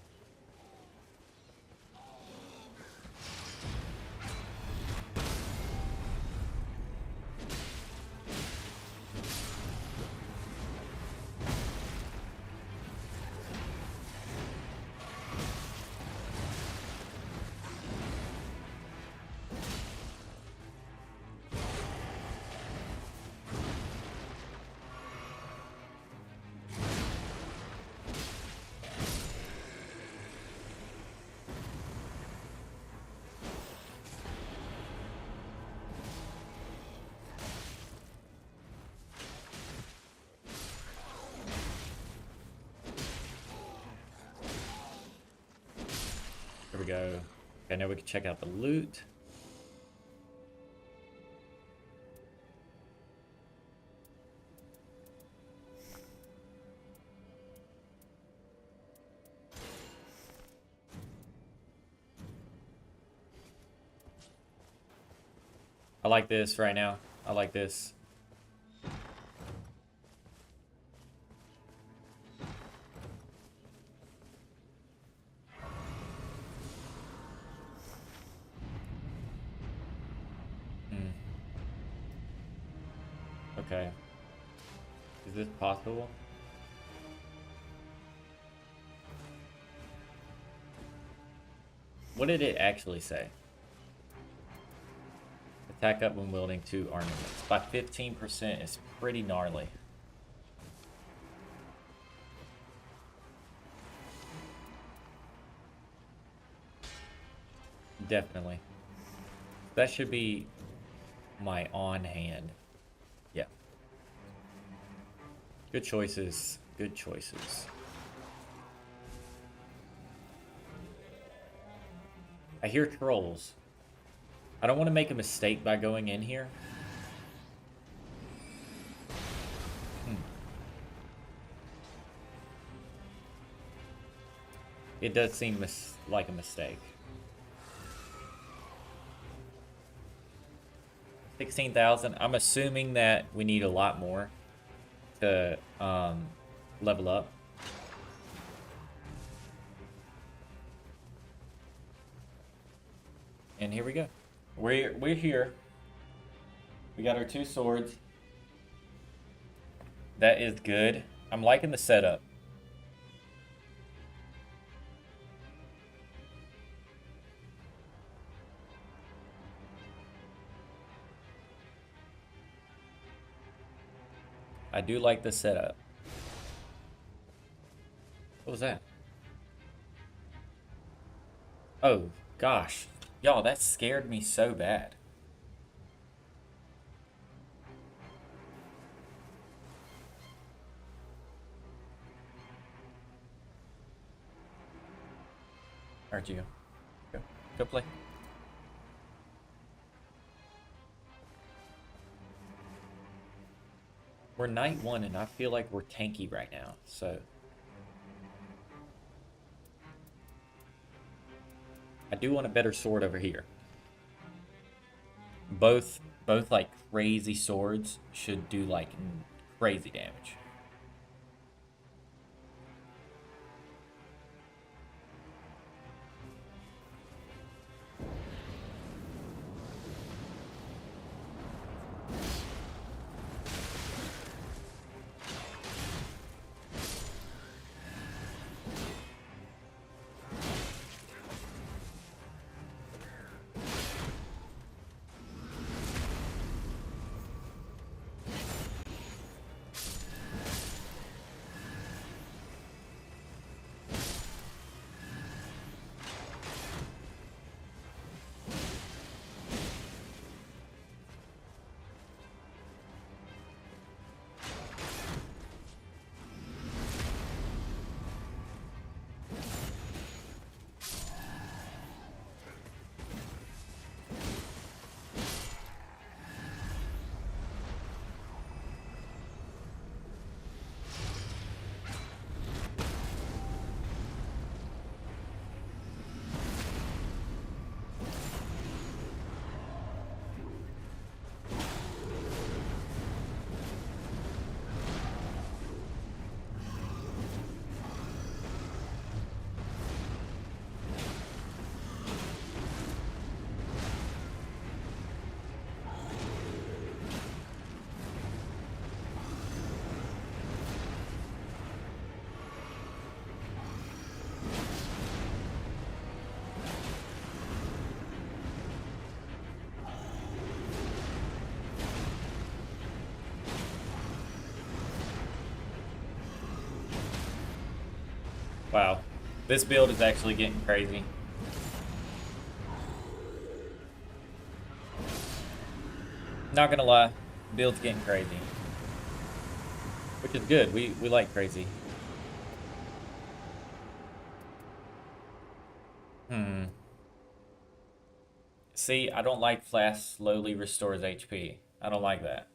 Here we go. Okay, now we can check out the loot. I like this right now. I like this. Okay. Is this possible? What did it actually say? Attack up when wielding 2 armaments. By 15% is pretty gnarly. Definitely. That should be my on hand. Yeah. Good choices. Good choices. I hear trolls. I don't want to make a mistake by going in here. It does seem like a mistake. 16,000. I'm assuming that we need a lot more to level up. And here we go. We're here. We got our 2 swords. That is good. I'm liking the setup. I do like the setup. What was that? Oh, gosh. Y'all, that scared me so bad. Alright, you go. Go play. We're night 1, and I feel like we're tanky right now, so... I do want a better sword over here. Both like crazy swords should do like crazy damage. Wow. This build is actually getting crazy. Not gonna lie, build's getting crazy. Which is good. We like crazy. See, I don't like flask slowly restores HP. I don't like that.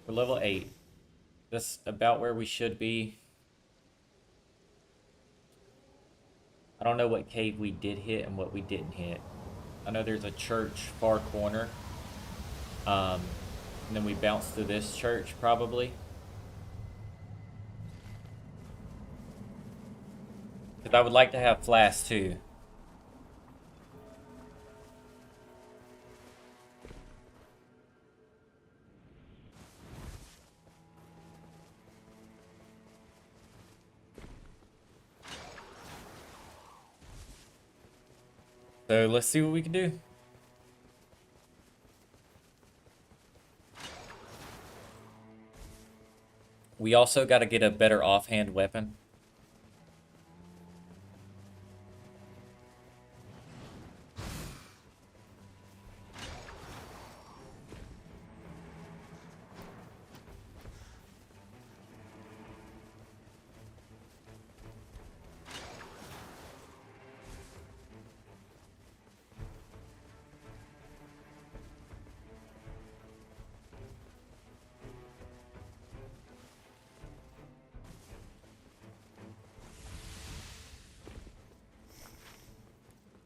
We're level 8. That's about where we should be. I don't know what cave we did hit and what we didn't hit. I know there's a church far corner. And then we bounce to this church probably. Because I would like to have flask too. So let's see what we can do. We also got to get a better offhand weapon.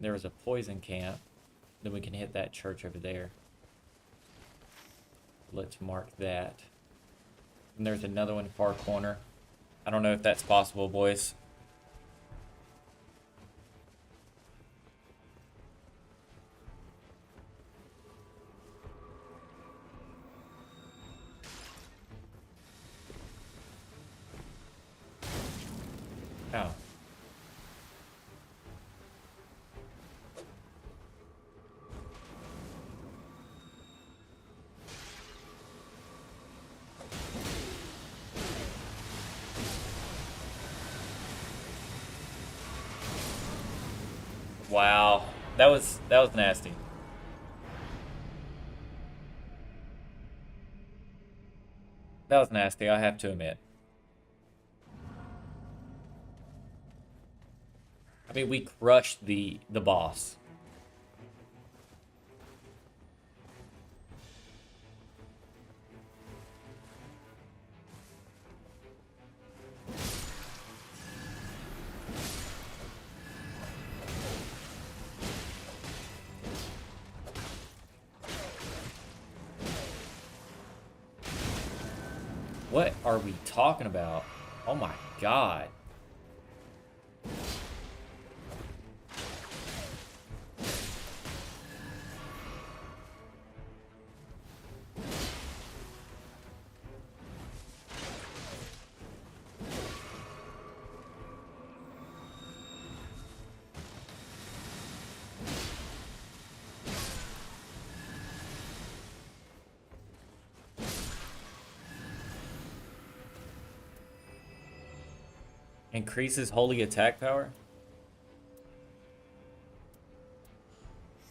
There was a poison camp. Then we can hit that church over there. Let's mark that. And there's another one far corner. I don't know if that's possible, boys. Wow. That was nasty. That was nasty, I have to admit. I mean, we crushed the boss. What are we talking about? Oh my god. Increases holy attack power?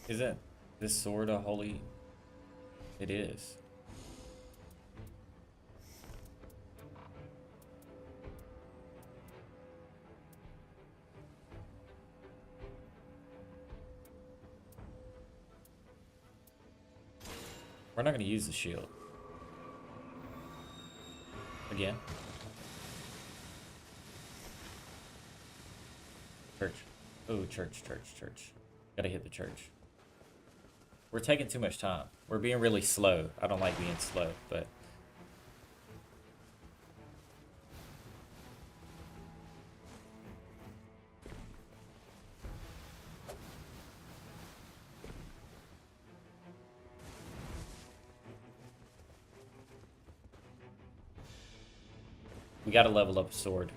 Isn't this sword a holy? It is. We're not going to use the shield. Again. Church. Oh, church. Gotta hit the church. We're taking too much time. We're being really slow. I don't like being slow, but... we gotta level up a sword.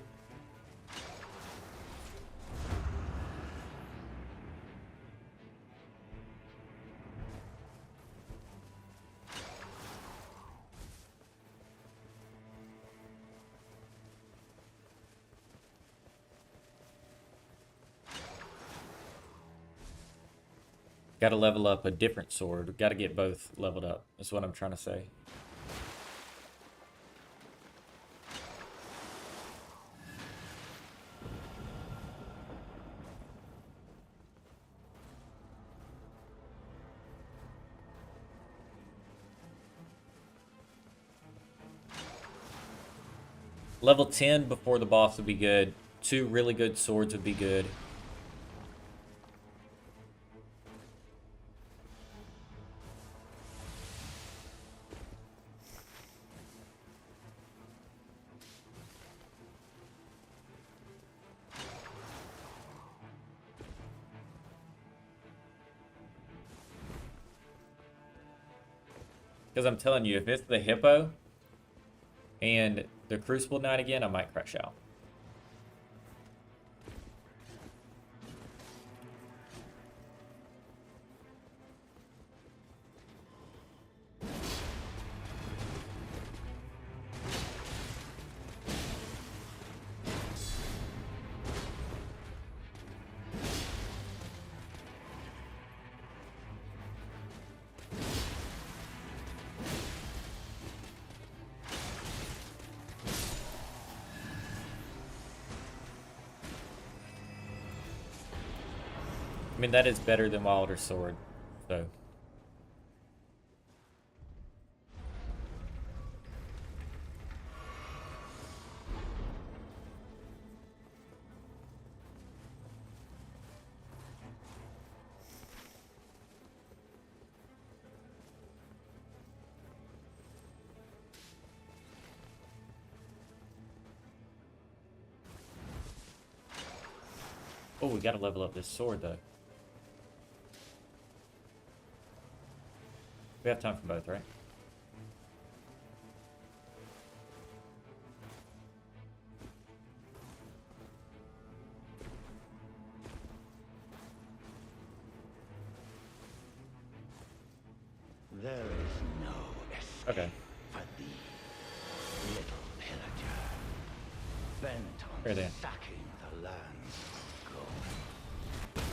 Gotta level up a different sword. Gotta get both leveled up. That's what I'm trying to say. Level 10 before the boss would be good. 2 really good swords would be good. Because I'm telling you, if it's the hippo and the Crucible Knight again, I might crash out. I mean, that is better than Wilder's sword, so... Oh, we gotta level up this sword, though. We have time for both, right? There is no escape Okay. for thee, little pillager. Bent Right on there. sacking the lands of gold.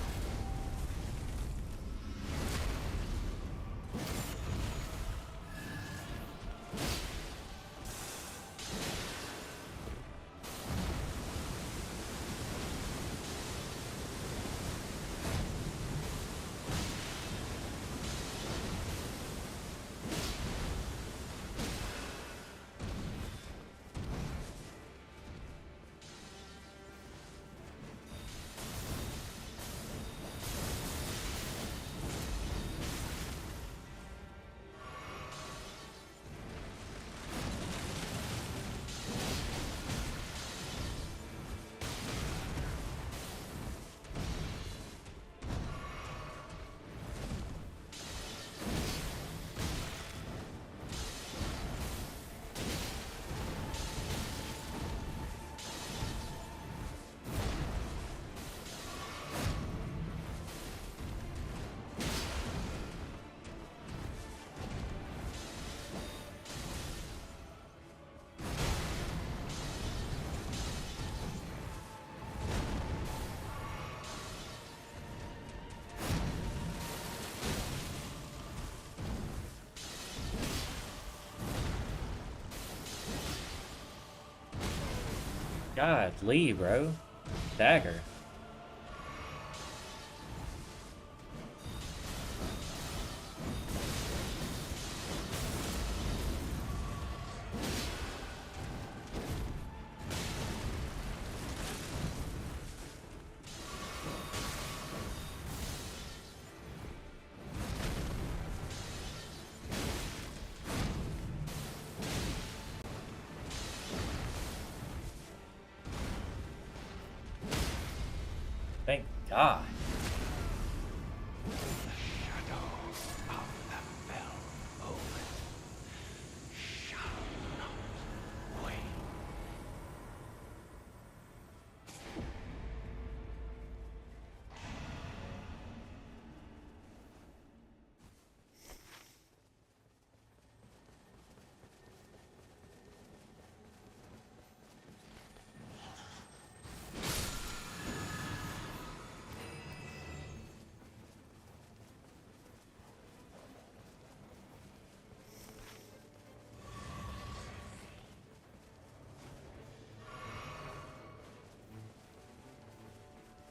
God, Lee, bro. Dagger. Thank God.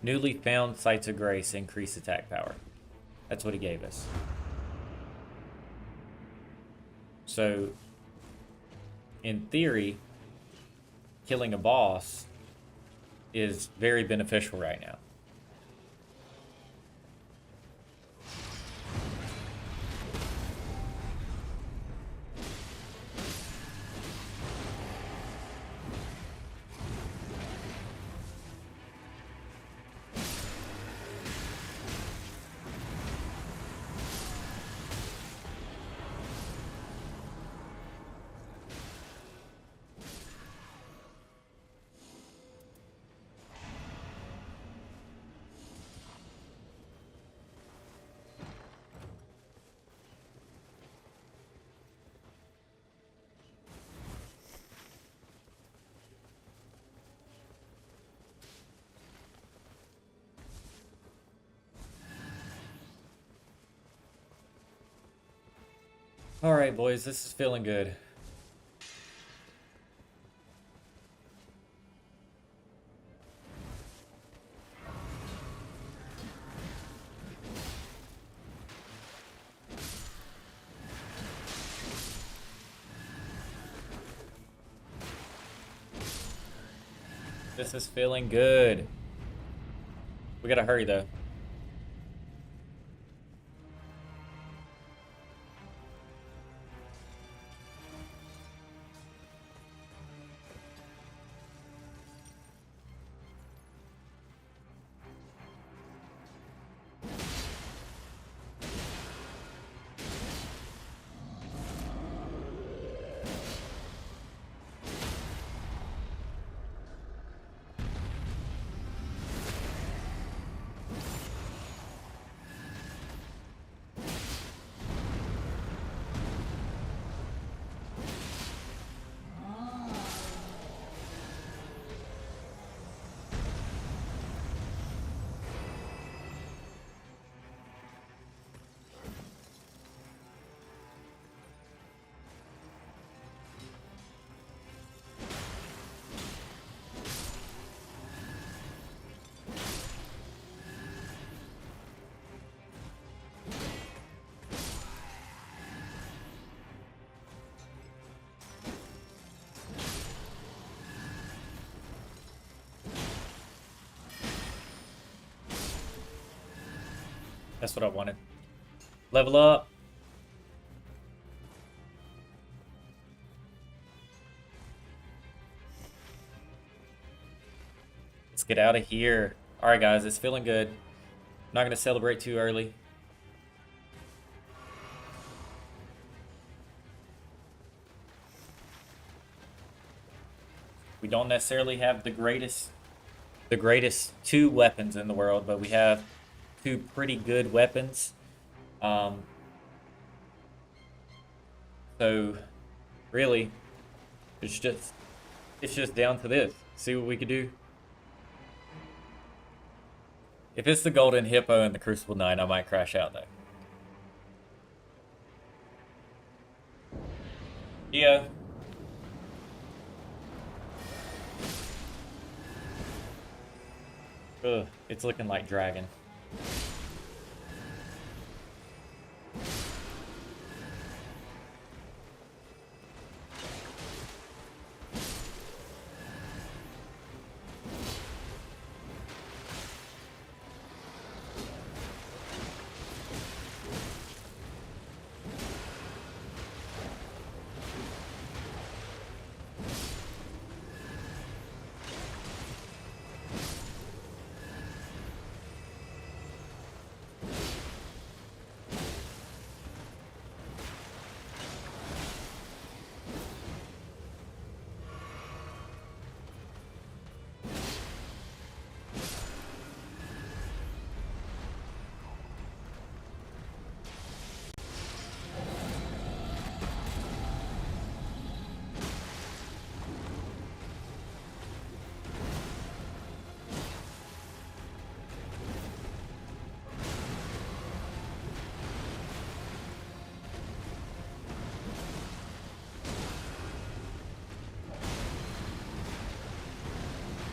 Newly found Sights of Grace increase attack power. That's what he gave us. So, in theory, killing a boss is very beneficial right now. All right, boys, this is feeling good. This is feeling good. We gotta hurry, though. That's what I wanted. Level up. Let's get out of here. All right, guys, it's feeling good. Not going to celebrate too early. We don't necessarily have the greatest two weapons in the world, but we have two pretty good weapons. So really, it's just down to this. See what we could do. If it's the Golden Hippo and the Crucible Knight, I might crash out though. Yeah. Ugh, it's looking like dragon.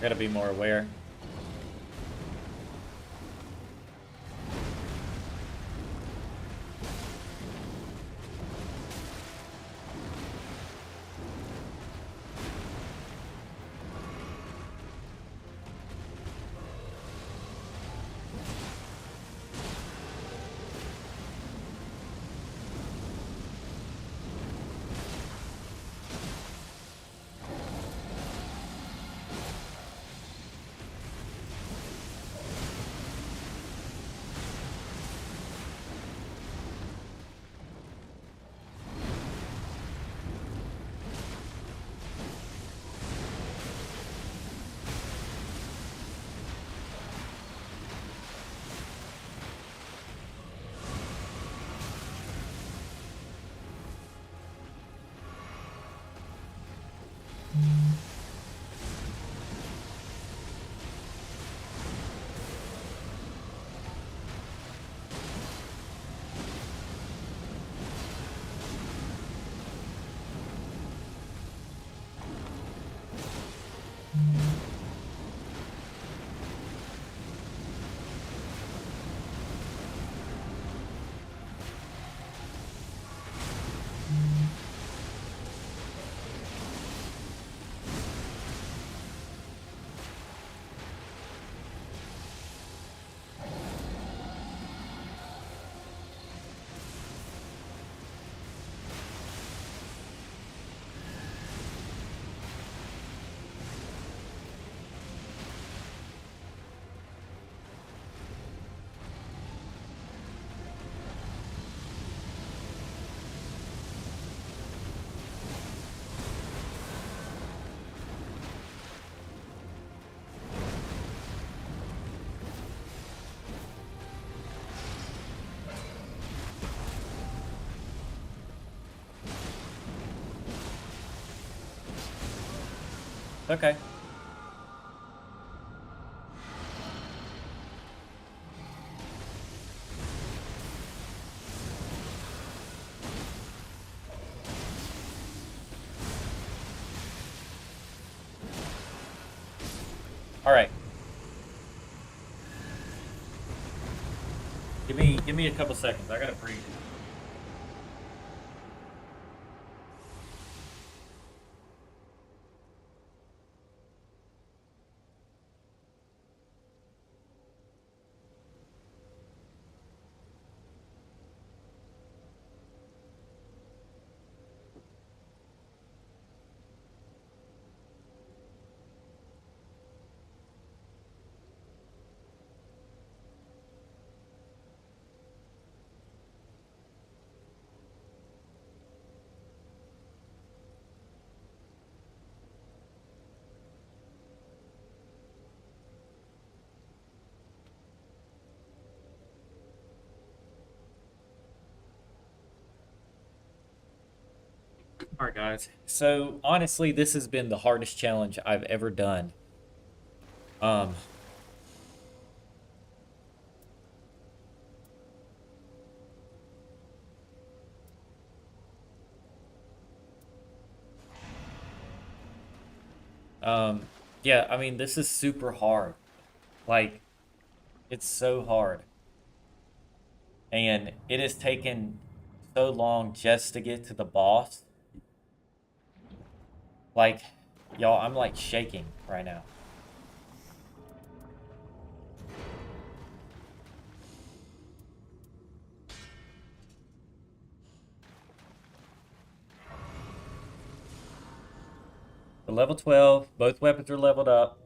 Gotta be more aware. Okay. All right. Give me a couple seconds. I gotta breathe. All right, guys. So honestly, this has been the hardest challenge I've ever done. Um, yeah, I mean, this is super hard. Like, it's so hard. And it has taken so long just to get to the boss. Like, y'all, I'm like shaking right now. The level 12, both weapons are leveled up.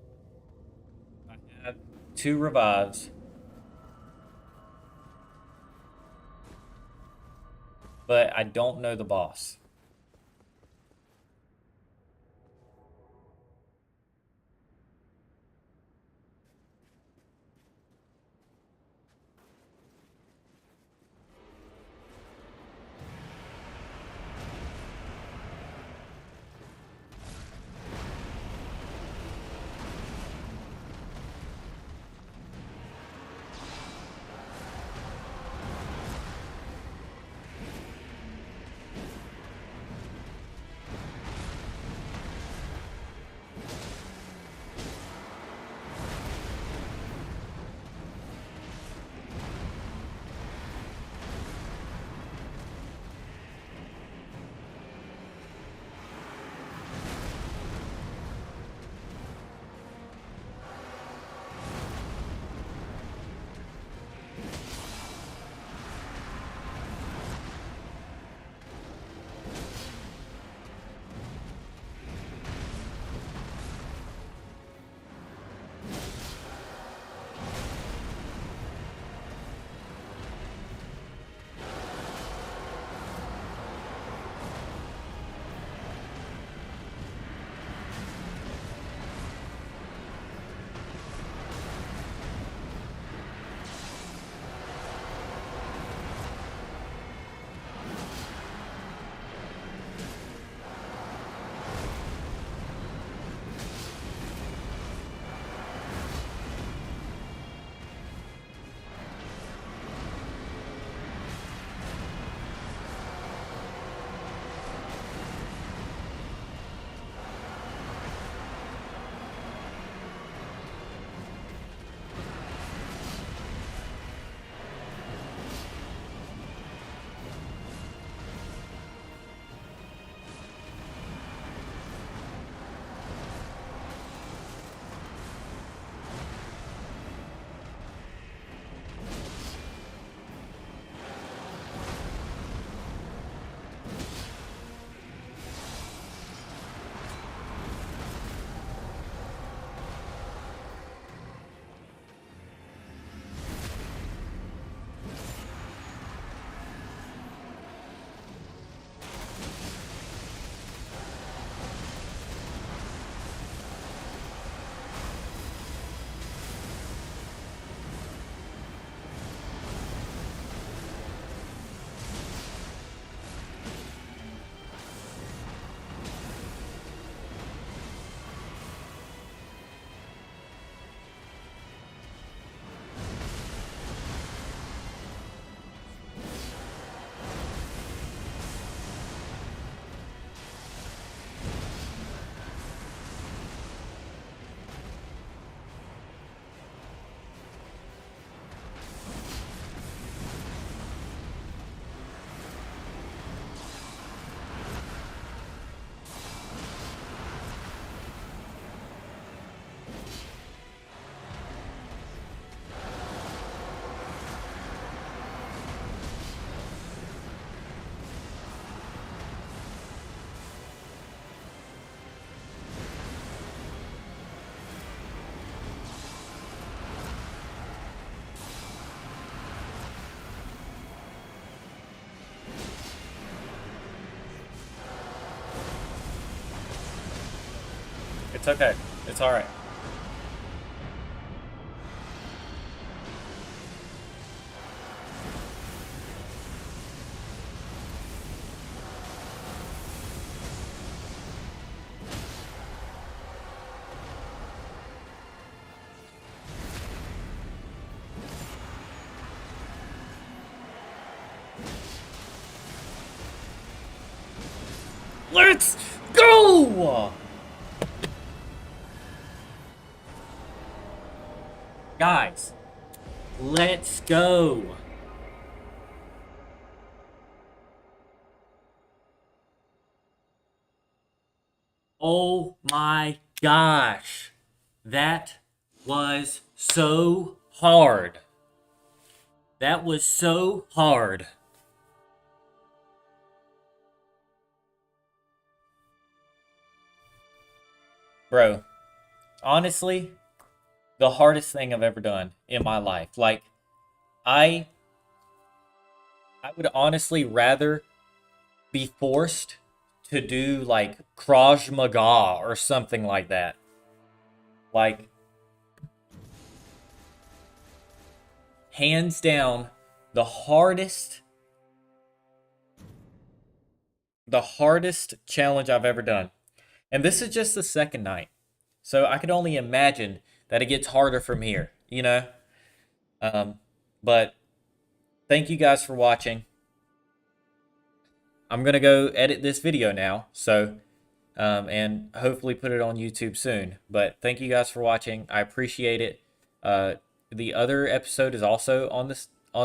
I have 2 revives. But I don't know the boss. It's okay. It's alright. Let's go! Guys, let's go. Oh my gosh. That was so hard. That was so hard. Bro, honestly, the hardest thing I've ever done in my life. Like, I would honestly rather be forced to do like Krav Maga or something like that. Like, hands down, the hardest challenge I've ever done. And this is just the second night. So I could only imagine that it gets harder from here, you know? But thank you guys for watching. I'm going to go edit this video now. So, and hopefully put it on YouTube soon. But thank you guys for watching. I appreciate it. The other episode is also on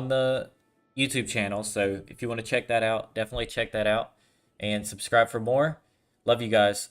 the YouTube channel. So if you want to check that out, definitely check that out and subscribe for more. Love you guys.